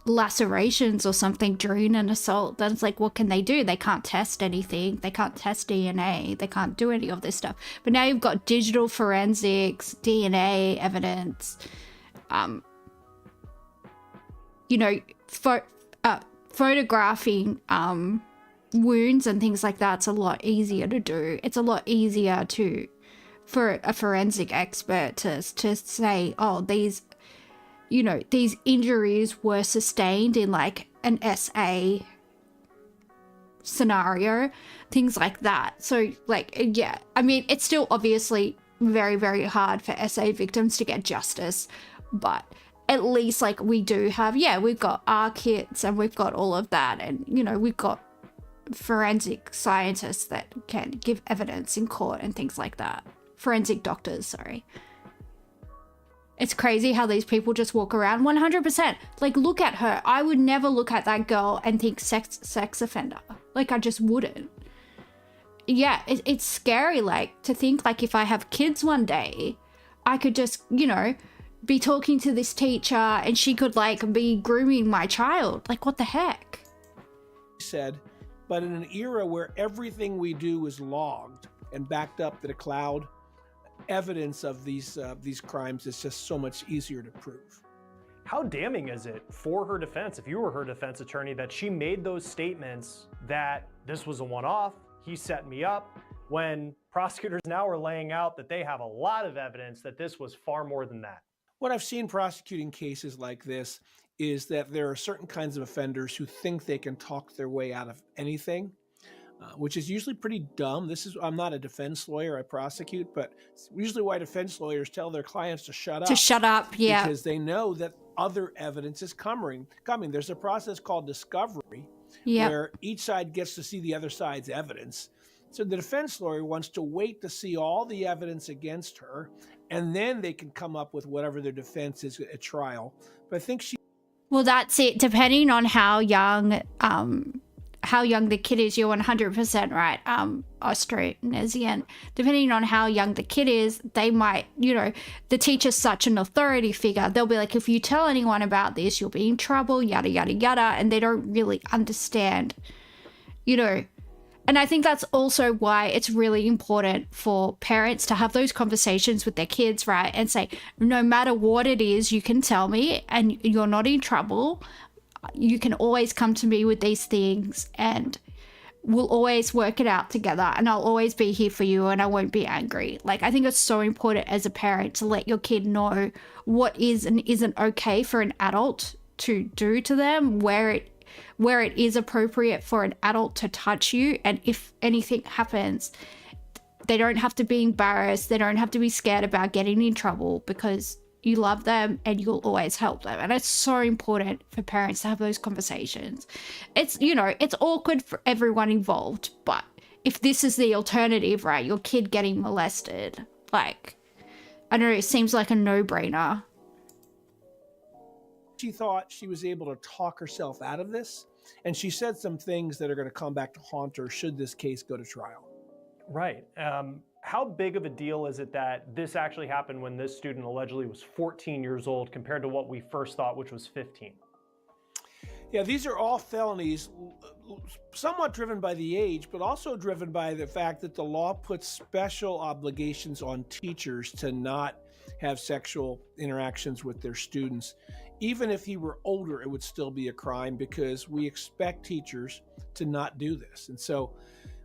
lacerations or something during an assault, then it's like, what can they do? They can't test anything. They can't test DNA. They can't do any of this stuff. But now you've got digital forensics, DNA evidence, photographing wounds and things like that's a lot easier to do. It's a lot easier for a forensic expert to say, oh, these injuries were sustained in an SA scenario, things like that. So yeah, I mean, it's still obviously very, very hard for SA victims to get justice, but at least we do have, we've got our kits and we've got all of that, and we've got forensic scientists that can give evidence in court and things like that. Forensic doctors, sorry. It's crazy how these people just walk around 100%. Look at her. I would never look at that girl and think sex offender. I just wouldn't. Yeah, it's scary, to think, if I have kids one day, I could just, be talking to this teacher and she could, be grooming my child. What the heck? He said, but in an era where everything we do is logged and backed up to the cloud, evidence of these crimes is just so much easier to prove. How damning is it for her defense, if you were her defense attorney, that she made those statements that this was a one-off, he set me up, when prosecutors now are laying out that they have a lot of evidence that this was far more than that? What I've seen prosecuting cases like this is that there are certain kinds of offenders who think they can talk their way out of anything. which is usually pretty dumb. I'm not a defense lawyer, I prosecute, but usually why defense lawyers tell their clients to shut up. To shut up, yeah. Because they know that other evidence is coming. There's a process called discovery, where each side gets to see the other side's evidence. So the defense lawyer wants to wait to see all the evidence against her, and then they can come up with whatever their defense is at trial. But I think Well, that's it. Depending on how young the kid is, you're 100% right, Austronesian. Depending on how young the kid is, they might, the teacher's such an authority figure. They'll be like, if you tell anyone about this, you'll be in trouble, yada, yada, yada. And they don't really understand, And I think that's also why it's really important for parents to have those conversations with their kids, right? And say, no matter what it is, you can tell me and you're not in trouble. You can always come to me with these things and we'll always work it out together and I'll always be here for you and I won't be angry. Like, I think it's so important as a parent to let your kid know what is and isn't okay for an adult to do to them, where it is appropriate for an adult to touch you, and if anything happens, they don't have to be embarrassed, they don't have to be scared about getting in trouble, because you love them and you'll always help them. And it's so important for parents to have those conversations. It's, it's awkward for everyone involved, but if this is the alternative, right, your kid getting molested, like, I don't know, it seems like a no-brainer. she thought she was able to talk herself out of this, and she said some things that are going to come back to haunt her should this case go to trial. Right. How big of a deal is it that this actually happened when this student allegedly was 14 years old compared to what we first thought, which was 15? Yeah, these are all felonies, somewhat driven by the age, but also driven by the fact that the law puts special obligations on teachers to not have sexual interactions with their students. Even if he were older, it would still be a crime because we expect teachers to not do this. And so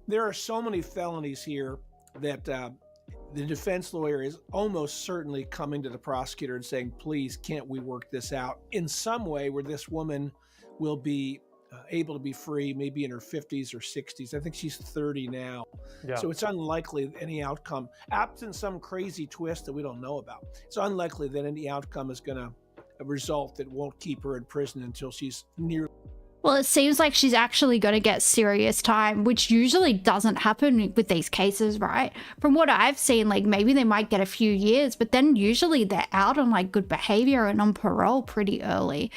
there are so many felonies here that the defense lawyer is almost certainly coming to the prosecutor and saying, please, can't we work this out in some way where this woman will be able to be free, maybe in her 50s or 60s. I think she's 30 now. Yeah. So it's unlikely any outcome, absent some crazy twist that we don't know about, it's unlikely that any outcome is going to result that won't keep her in prison until she's near. Well, it seems like she's actually going to get serious time, which usually doesn't happen with these cases, right? From what I've seen, like maybe they might get a few years, but then usually they're out on like good behavior and on parole pretty early.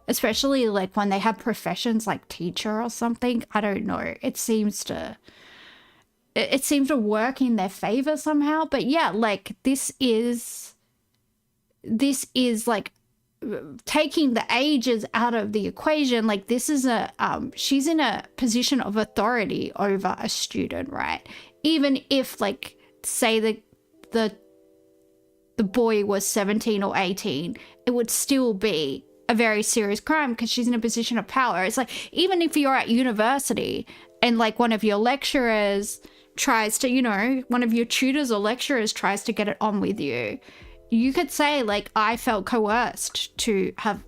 Especially like when they have professions like teacher or something. I don't know. It seems to work in their favor somehow. But yeah, like this is like taking the ages out of the equation. Like this is she's in a position of authority over a student, right? Even if like say the boy was 17 or 18, it would still be a very serious crime because she's in a position of power. It's like, even if you're at university and like one of your lecturers tries to, one of your tutors or lecturers tries to get it on with you, you could say like, I felt coerced to have,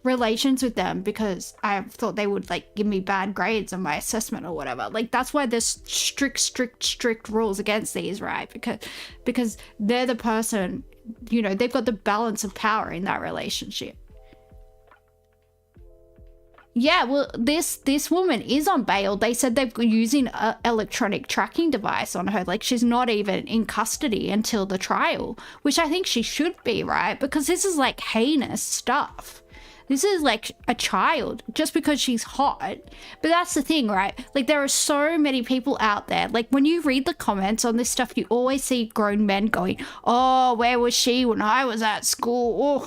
relations with them because I thought they would like give me bad grades on my assessment or whatever. Like that's why there's strict rules against these, right? Because they're the person, they've got the balance of power in that relationship. Yeah, well, this woman is on bail. They said they're using an electronic tracking device on her. Like, she's not even in custody until the trial, which I think she should be, right? Because this is, like, heinous stuff. This is, like, a child just because she's hot. But that's the thing, right? Like, there are so many people out there. Like, when you read the comments on this stuff, you always see grown men going, oh, where was she when I was at school?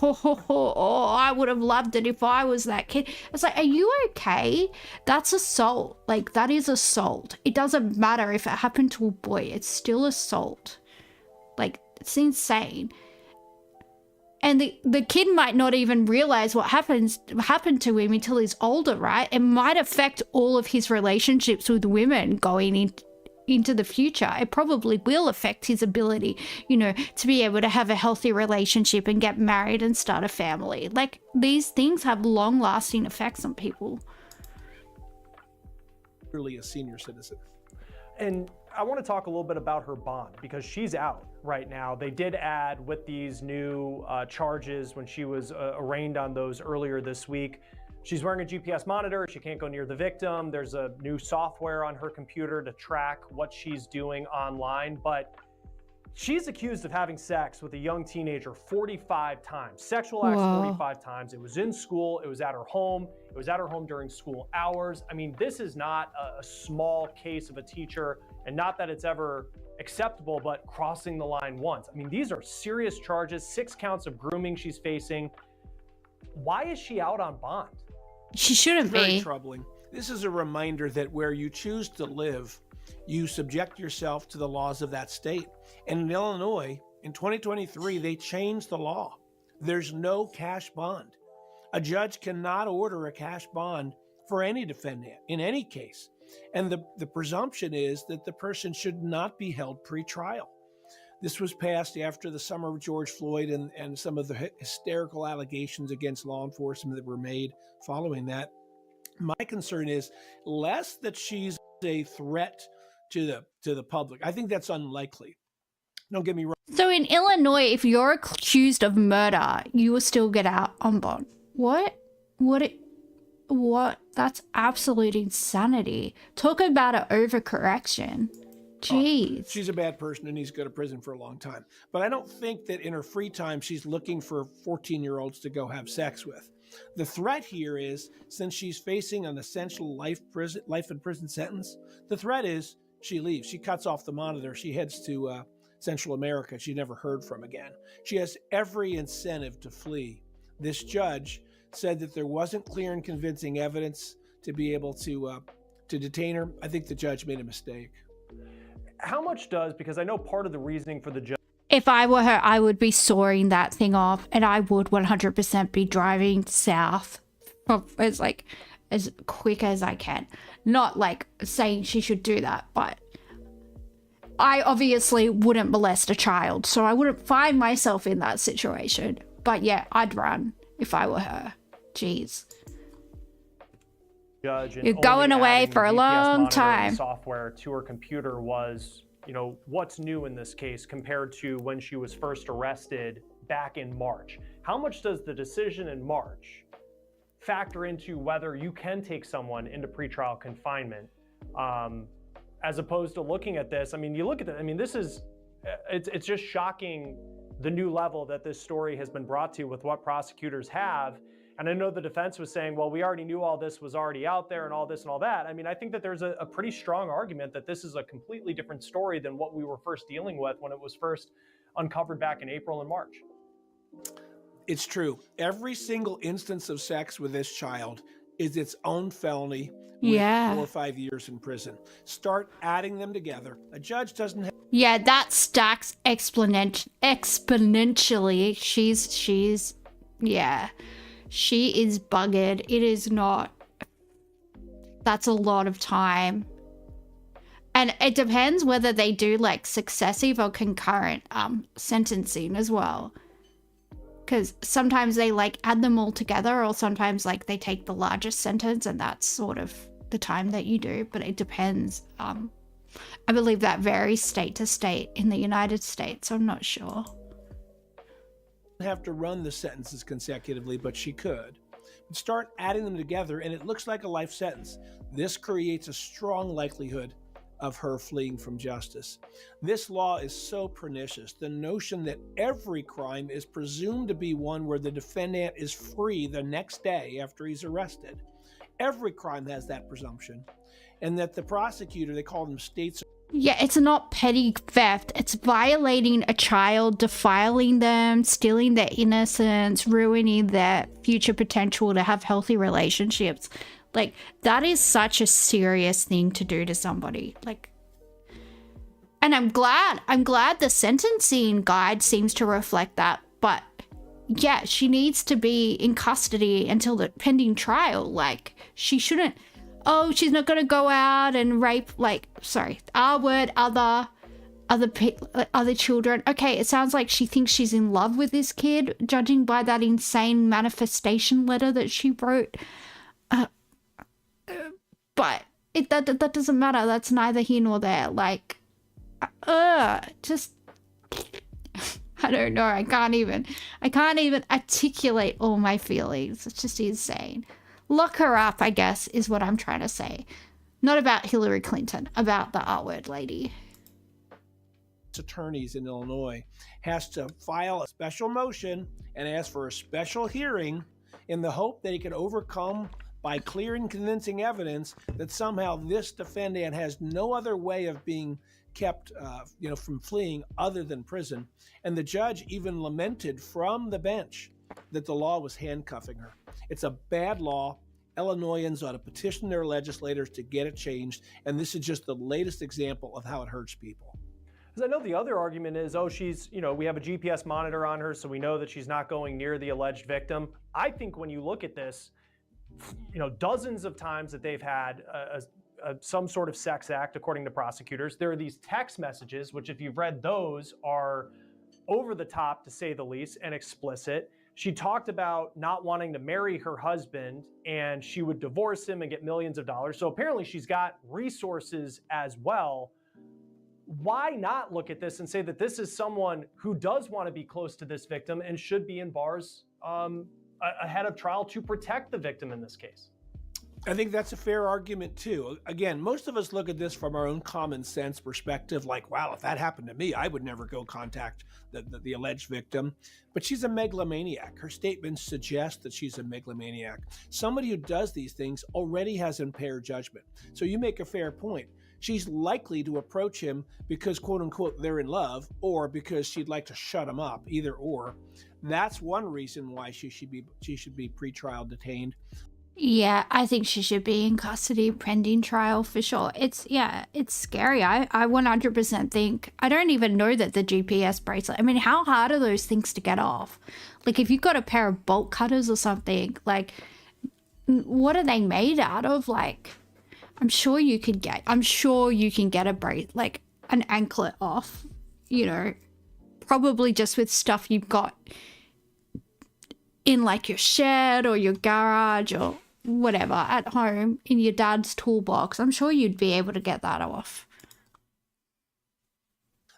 Oh, I would have loved it if I was that kid. It's like, are you okay? That's assault. Like, that is assault. It doesn't matter if it happened to a boy. It's still assault. Like, it's insane. And the kid might not even realize what happened to him until he's older, right? It might affect all of his relationships with women going into the future. It probably will affect his ability, to be able to have a healthy relationship and get married and start a family. Like, these things have long-lasting effects on people. Clearly a senior citizen. And I want to talk a little bit about her bond because she's out right now. They did add with these new charges when she was arraigned on those earlier this week. She's wearing a GPS monitor. She can't go near the victim. There's a new software on her computer to track what she's doing online. But she's accused of having sex with a young teenager 45 times, sexual acts 45 times. It was in school. It was at her home. It was at her home during school hours. I mean, this is not a small case of a teacher, and not that it's ever acceptable, but crossing the line once. I mean, these are serious charges, 6 counts of grooming she's facing. Why is she out on bond? She shouldn't Very be. troubling. This is a reminder that where you choose to live, you subject yourself to the laws of that state. And in Illinois, in 2023, they changed the law. There's no cash bond. A judge cannot order a cash bond for any defendant in any case. And the presumption is that the person should not be held pre-trial. This was passed after the summer of George Floyd and some of the hysterical allegations against law enforcement that were made following that. My concern is less that she's a threat to the public. I think that's unlikely. Don't get me wrong. So in Illinois, if you're accused of murder, you will still get out on bond. What? That's absolute insanity. Talk about an overcorrection. Jeez. She's a bad person and needs to go to prison for a long time. But I don't think that in her free time, she's looking for 14-year-olds to go have sex with. The threat here is, since she's facing an essential life in prison sentence, the threat is she leaves. She cuts off the monitor. She heads to Central America. She's never heard from again. She has every incentive to flee. This judge said that there wasn't clear and convincing evidence to be able to detain her. I think the judge made a mistake. How much does, because I know part of the reasoning for the judge. If I were her, I would be sawing that thing off, and I would 100% be driving south as quick as I can. Not like saying she should do that, but I obviously wouldn't molest a child, so I wouldn't find myself in that situation. But yeah, I'd run if I were her. Jeez. Judge and you're going only away adding for a GPS long monitor and time. software to her computer was, what's new in this case compared to when she was first arrested back in March? How much does the decision in March factor into whether you can take someone into pretrial confinement, as opposed to looking at this? I mean, you look at it. I mean, it's just shocking the new level that this story has been brought to with what prosecutors have. And I know the defense was saying, well, we already knew all this was already out there and all this and all that. I mean, I think that there's a pretty strong argument that this is a completely different story than what we were first dealing with when it was first uncovered back in April and March. It's true. Every single instance of sex with this child is its own felony with 4 or 5 years in prison. Start adding them together. A judge doesn't have... Yeah, that stacks exponentially. She is buggered. It is not. That's a lot of time. And it depends whether they do like successive or concurrent sentencing as well. Because sometimes they like add them all together, or sometimes like they take the largest sentence and that's sort of the time that you do. But it depends. I believe that varies state to state in the United States. I'm not sure. Have to run the sentences consecutively, but she could. Start adding them together and it looks like a life sentence. This creates a strong likelihood of her fleeing from justice. This law is so pernicious. The notion that every crime is presumed to be one where the defendant is free the next day after he's arrested. Every crime has that presumption. And that the prosecutor, they call them states. Yeah, it's not petty theft. It's violating a child, defiling them, stealing their innocence, ruining their future potential to have healthy relationships. Like, that is such a serious thing to do to somebody. Like, and I'm glad the sentencing guide seems to reflect that. But yeah, she needs to be in custody until the pending trial. Like, she shouldn't. Oh, she's not going to go out and rape, other children. Okay, it sounds like she thinks she's in love with this kid, judging by that insane manifestation letter that she wrote. But that doesn't matter. That's neither here nor there. Like, just I don't know. I can't even articulate all my feelings. It's just insane. Lock her up, I guess, is what I'm trying to say. Not about Hillary Clinton, about the R-word lady. Attorneys in Illinois has to file a special motion and ask for a special hearing in the hope that he can overcome by clear and convincing evidence that somehow this defendant has no other way of being kept from fleeing other than prison. And the judge even lamented from the bench that the law was handcuffing her. It's a bad law. Illinoisans ought to petition their legislators to get it changed, and this is just the latest example of how it hurts people. Because I know the other argument is, oh, she's, we have a GPS monitor on her, so we know that she's not going near the alleged victim. I think when you look at this, dozens of times that they've had some sort of sex act, according to prosecutors, there are these text messages, which if you've read those are over the top, to say the least, and explicit. She talked about not wanting to marry her husband and she would divorce him and get millions of dollars. So apparently she's got resources as well. Why not look at this and say that this is someone who does want to be close to this victim and should be in bars ahead of trial to protect the victim in this case? I think that's a fair argument too. Again, most of us look at this from our own common sense perspective, like, wow, if that happened to me, I would never go contact the alleged victim. But she's a megalomaniac. Her statements suggest that she's a megalomaniac. Somebody who does these things already has impaired judgment. So you make a fair point. She's likely to approach him because, quote unquote, they're in love, or because she'd like to shut him up, either or. That's one reason why she should be pretrial detained. Yeah, I think she should be in custody pending trial for sure. It's scary. I 100% think, I don't even know that the GPS bracelet, I mean, how hard are those things to get off? Like, if you've got a pair of bolt cutters or something, like, what are they made out of? Like, I'm sure you can get an anklet off, probably just with stuff you've got in like your shed or your garage or whatever at home in your dad's toolbox. I'm sure you'd be able to get that off.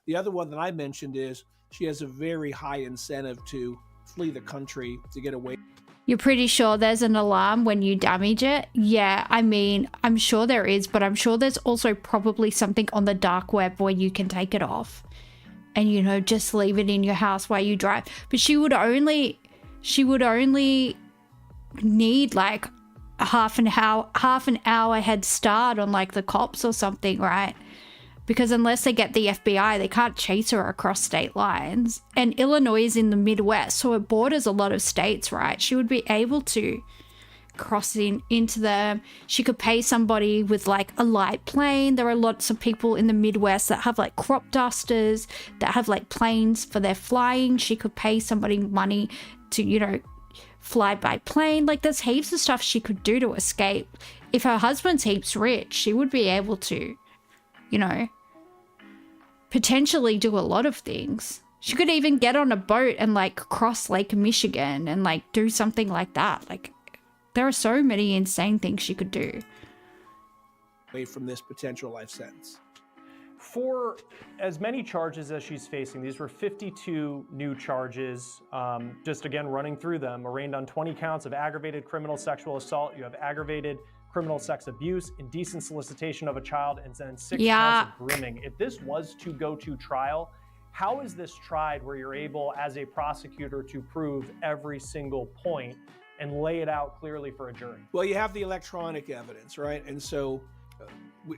The other one that I mentioned is she has a very high incentive to flee the country to get away. You're pretty sure there's an alarm when you damage it? Yeah, I mean, I'm sure there is, but I'm sure there's also probably something on the dark web where you can take it off and, just leave it in your house while you drive. But she would only need like half an hour head start on like the cops or something, right? Because unless they get the FBI, they can't chase her across state lines. And Illinois is in the Midwest, so it borders a lot of states, right? She would be able to cross into them. She could pay somebody with like a light plane. There are lots of people in the Midwest that have like crop dusters, that have like planes for their flying. She could pay somebody money to, fly by plane. Like, there's heaps of stuff she could do to escape. If her husband's heaps rich, she would be able to, potentially do a lot of things. She could even get on a boat and like cross Lake Michigan and like do something like that. Like, there are so many insane things she could do. Away from this potential life sentence. For as many charges as she's facing, these were 52 new charges. Just again, running through them, arraigned on 20 counts of aggravated criminal sexual assault. You have aggravated criminal sex abuse, indecent solicitation of a child, and then 6 counts of grooming. If this was to go to trial, how is this tried where you're able, as a prosecutor, to prove every single point and lay it out clearly for a jury? Well, you have the electronic evidence, right? And so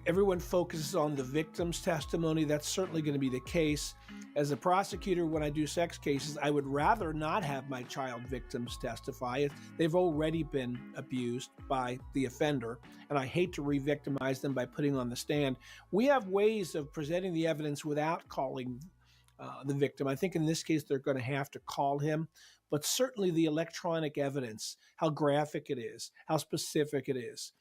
everyone focuses on the victim's testimony. That's certainly going to be the case. As a prosecutor, when I do sex cases, I would rather not have my child victims testify. They've already been abused by the offender, and I hate to re-victimize them by putting on the stand. We have ways of presenting the evidence without calling the victim. I think in this case, they're going to have to call him, but certainly the electronic evidence, how graphic it is, how specific it is.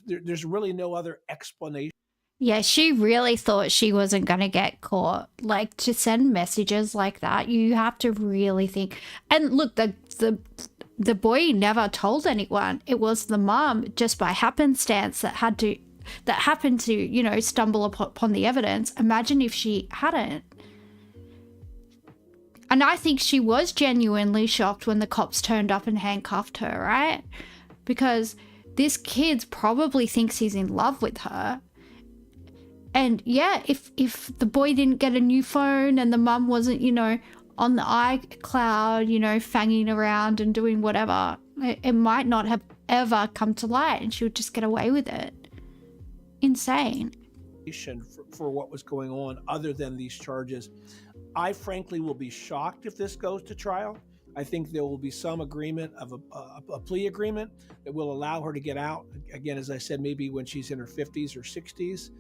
There's really no other explanation. Yeah, she really thought she wasn't going to get caught. Like, to send messages like that, you have to really think. And look, the boy never told anyone. It was the mom, just by happenstance, that had to that happened to, you know, stumble upon the evidence. Imagine if she hadn't. And I think she was genuinely shocked when the cops turned up and handcuffed her, right? Because this kid probably thinks he's in love with her. And yeah, if the boy didn't get a new phone and the mum wasn't, you know, on the iCloud, you know, fanging around and doing whatever, it might not have ever come to light and she would just get away with it. Insane. For what was going on other than these charges. I frankly will be shocked if this goes to trial. I think there will be some agreement of a plea agreement that will allow her to get out. Again, as I said, maybe when she's in her 50s or 60s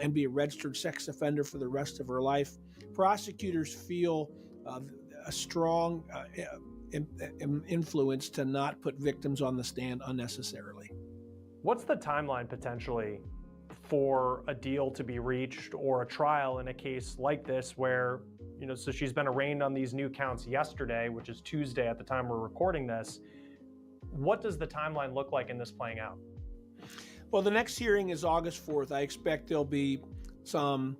and be a registered sex offender for the rest of her life. Prosecutors feel a strong influence to not put victims on the stand unnecessarily. What's the timeline potentially for a deal to be reached or a trial in a case like this where, you know, so she's been arraigned on these new counts yesterday, which is Tuesday at the time we're recording this. What does the timeline look like in this playing out? Well, the next hearing is August 4th. I expect there'll be some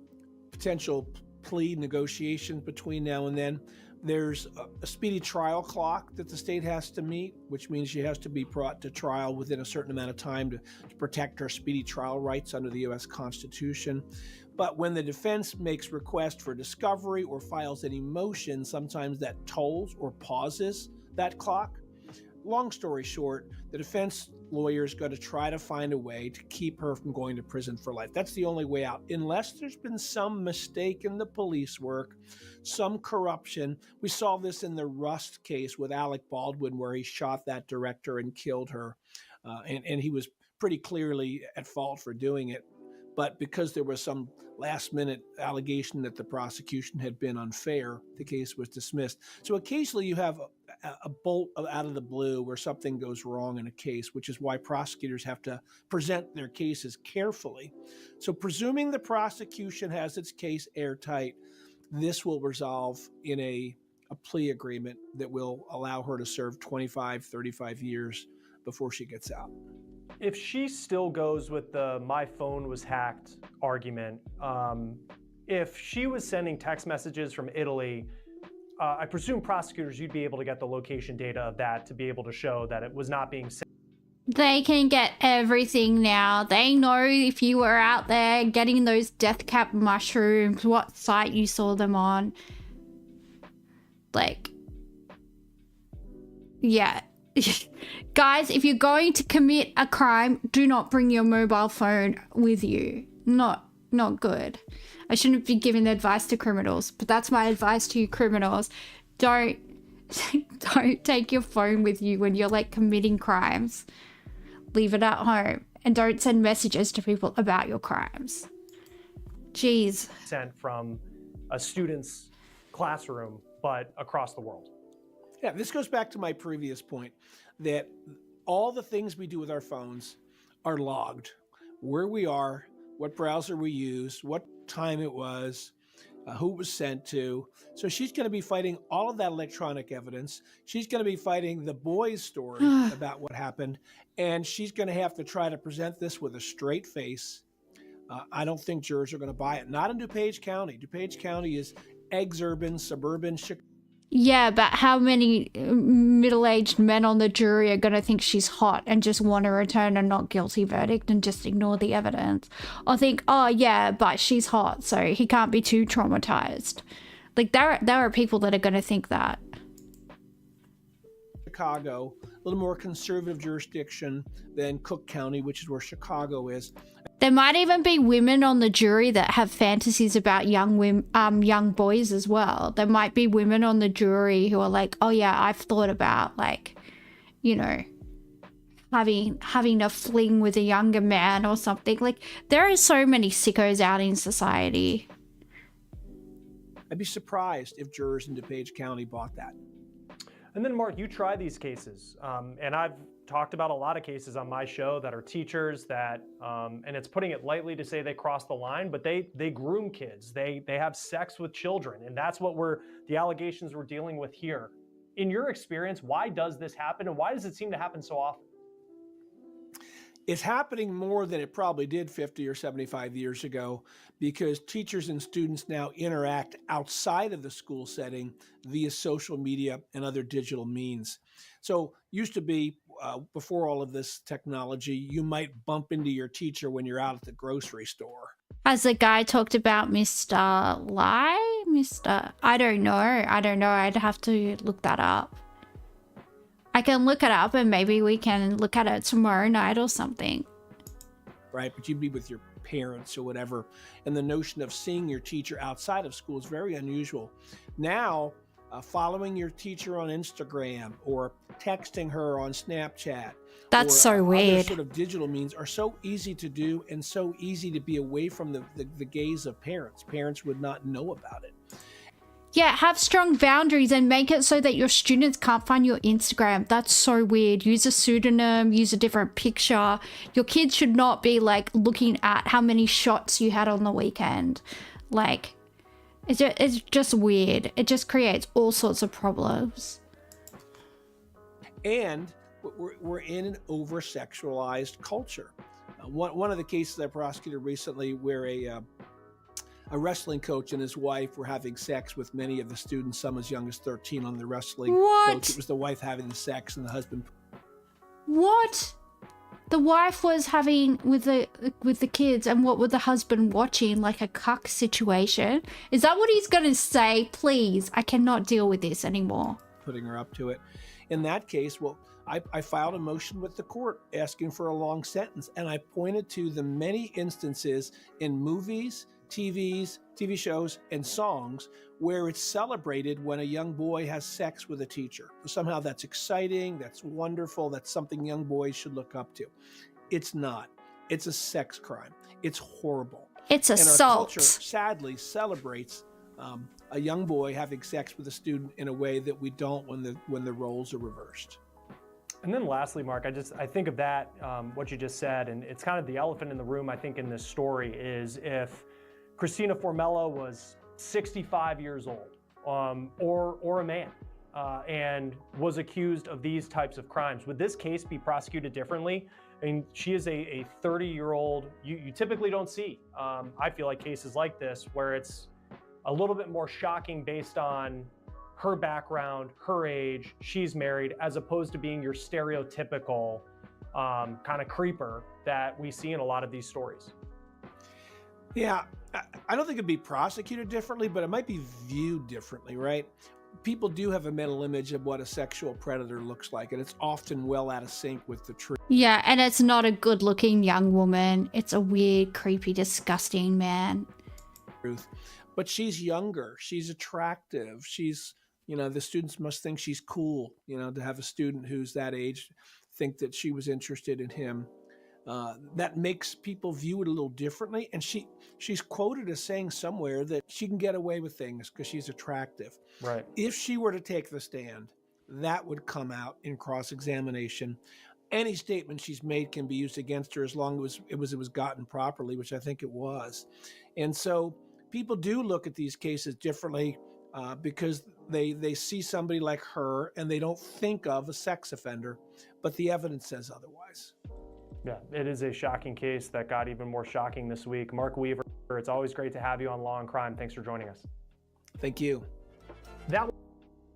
potential plea negotiations between now and then. There's a speedy trial clock that the state has to meet, which means she has to be brought to trial within a certain amount of time to protect her speedy trial rights under the U.S. Constitution. But when the defense makes request for discovery or files any motion, sometimes that tolls or pauses that clock. Long story short, the defense lawyer is going to try to find a way to keep her from going to prison for life. That's the only way out, unless there's been some mistake in the police work, some corruption. We saw this in the Rust case with Alec Baldwin, where he shot that director and killed her. And he was pretty clearly at fault for doing it. But because there was some last-minute allegation that the prosecution had been unfair, the case was dismissed. So occasionally you have a bolt out of the blue where something goes wrong in a case, which is why prosecutors have to present their cases carefully. So presuming the prosecution has its case airtight, this will resolve in a plea agreement that will allow her to serve 25, 35 years before she gets out. If she still goes with the my phone was hacked argument, if she was sending text messages from Italy, I presume prosecutors, you'd be able to get the location data of that to be able to show that it was not being sent. They can get everything now. They know if you were out there getting those death cap mushrooms, what site you saw them on. Like, yeah. Guys, if you're going to commit a crime, do not bring your mobile phone with you. Not good. I shouldn't be giving advice to criminals, but that's my advice to you criminals. Don't take your phone with you when you're like committing crimes. Leave it at home and don't send messages to people about your crimes. Jeez. Sent from a student's classroom, but across the world. Yeah, this goes back to my previous point that all the things we do with our phones are logged. Where we are, what browser we use, what time it was, who it was sent to. So she's going to be fighting all of that electronic evidence. She's going to be fighting the boy's story about what happened. And she's going to have to try to present this with a straight face. I don't think jurors are going to buy it. Not in DuPage County. DuPage County is exurban, suburban Chicago. Yeah, but how many middle-aged men on the jury are going to think she's hot and just want to return a not guilty verdict and just ignore the evidence? Or think, oh yeah, but she's hot, so he can't be too traumatized. Like, there are people that are going to think that. Chicago, a little more conservative jurisdiction than Cook County, which is where Chicago is. There might even be women on the jury that have fantasies about young boys as well. There might be women on the jury who are like, oh yeah, I've thought about, like, you know, having a fling with a younger man or something. Like, there are so many sickos out in society. I'd be surprised if jurors in DuPage County bought that. And then, Mark, you try these cases, and I've talked about a lot of cases on my show that are teachers that, and it's putting it lightly to say they cross the line, but they groom kids, they have sex with children, and that's what the allegations we're dealing with here. In your experience, why does this happen, and why does it seem to happen so often? It's happening more than it probably did 50 or 75 years ago because teachers and students now interact outside of the school setting via social media and other digital means. So used to be, before all of this technology, you might bump into your teacher when you're out at the grocery store. As the guy talked about Mr. Lai? I don't know. I'd have to look that up. I can look it up and maybe we can look at it tomorrow night or something. Right, but you'd be with your parents or whatever. And the notion of seeing your teacher outside of school is very unusual. Now, following your teacher on Instagram or texting her on Snapchat. That's so weird. Other sort of digital means are so easy to do and so easy to be away from the gaze of parents. Parents would not know about it. Yeah, have strong boundaries and make it so that your students can't find your Instagram. That's so weird. Use a pseudonym, use a different picture. Your kids should not be like looking at how many shots you had on the weekend. Like, it's just weird. It just creates all sorts of problems. And we're in an over-sexualized culture. One of the cases I prosecuted recently where a wrestling coach and his wife were having sex with many of the students, some as young as 13 on the wrestling coach. It was the wife having the sex and the husband. What? The wife was having with the kids, and what was the husband watching? Like a cuck situation? Is that what he's going to say? Please, I cannot deal with this anymore. Putting her up to it. In that case, well, I filed a motion with the court asking for a long sentence, and I pointed to the many instances in movies, TV shows, and songs where it's celebrated when a young boy has sex with a teacher. Somehow that's exciting, that's wonderful, that's something young boys should look up to. It's not. It's a sex crime. It's horrible. It's assault. And our culture sadly celebrates a young boy having sex with a student in a way that we don't when the roles are reversed. And then lastly, Mark, I think of that, what you just said, and it's kind of the elephant in the room, I think, in this story is if Christina Formella was 65 years old, or a man, and was accused of these types of crimes, would this case be prosecuted differently? I mean, she is a 30-year-old. You typically don't see, I feel like, cases like this where it's a little bit more shocking based on her background, her age, she's married, as opposed to being your stereotypical kind of creeper that we see in a lot of these stories. Yeah, I don't think it'd be prosecuted differently, but it might be viewed differently, right? People do have a mental image of what a sexual predator looks like, and it's often well out of sync with the truth. Yeah, and it's not a good-looking young woman. It's a weird, creepy, disgusting man. But she's younger. She's attractive. She's, the students must think she's cool, to have a student who's that age think that she was interested in him. That makes people view it a little differently. And she's quoted as saying somewhere that she can get away with things because she's attractive. Right. If she were to take the stand, that would come out in cross-examination. Any statement she's made can be used against her as long as it was gotten properly, which I think it was. And so people do look at these cases differently because they see somebody like her and they don't think of a sex offender, but the evidence says otherwise. Yeah, it is a shocking case that got even more shocking this week. Mark Weaver, it's always great to have you on Law and Crime. Thanks for joining us. Thank you.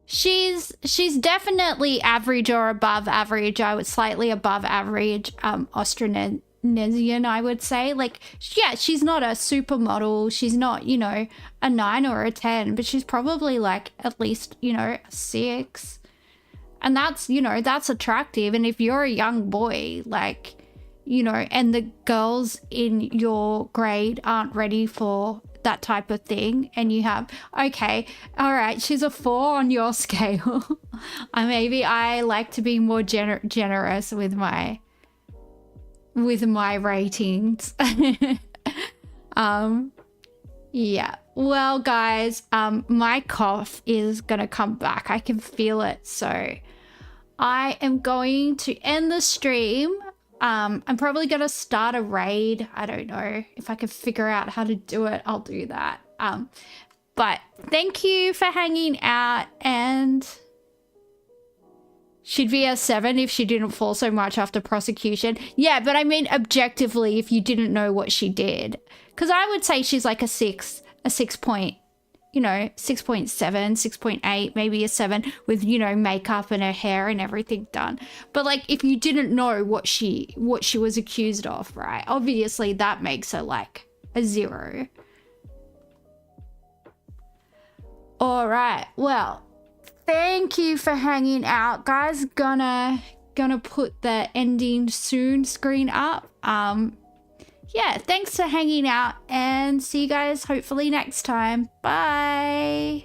She's definitely average or above average. I would slightly above average Austronesian, I would say. Like, yeah, she's not a supermodel. She's not, a 9 or a 10, but she's probably like at least, a 6. And that's, that's attractive. And if you're a young boy, like, and the girls in your grade aren't ready for that type of thing, and you have, okay, all right, she's a 4 on your scale. Maybe I like to be more generous with my ratings. Yeah, well, guys, my cough is gonna come back. I can feel it, so I am going to end the stream. I'm probably gonna start a raid. I don't know if I can figure out how to do it. I'll do that. But thank you for hanging out, and She'd be a 7 if she didn't fall so much after prosecution. Yeah, but I mean objectively if you didn't know what she did. Because I would say she's like a 6 point, you know, 6.7, 6.8, maybe a 7 with, you know, makeup and her hair and everything done. But like if you didn't know what she was accused of, right? Obviously that makes her like a 0. All right, well, thank you for hanging out, guys. Gonna put the ending soon screen up. Yeah, thanks for hanging out and see you guys hopefully next time. Bye.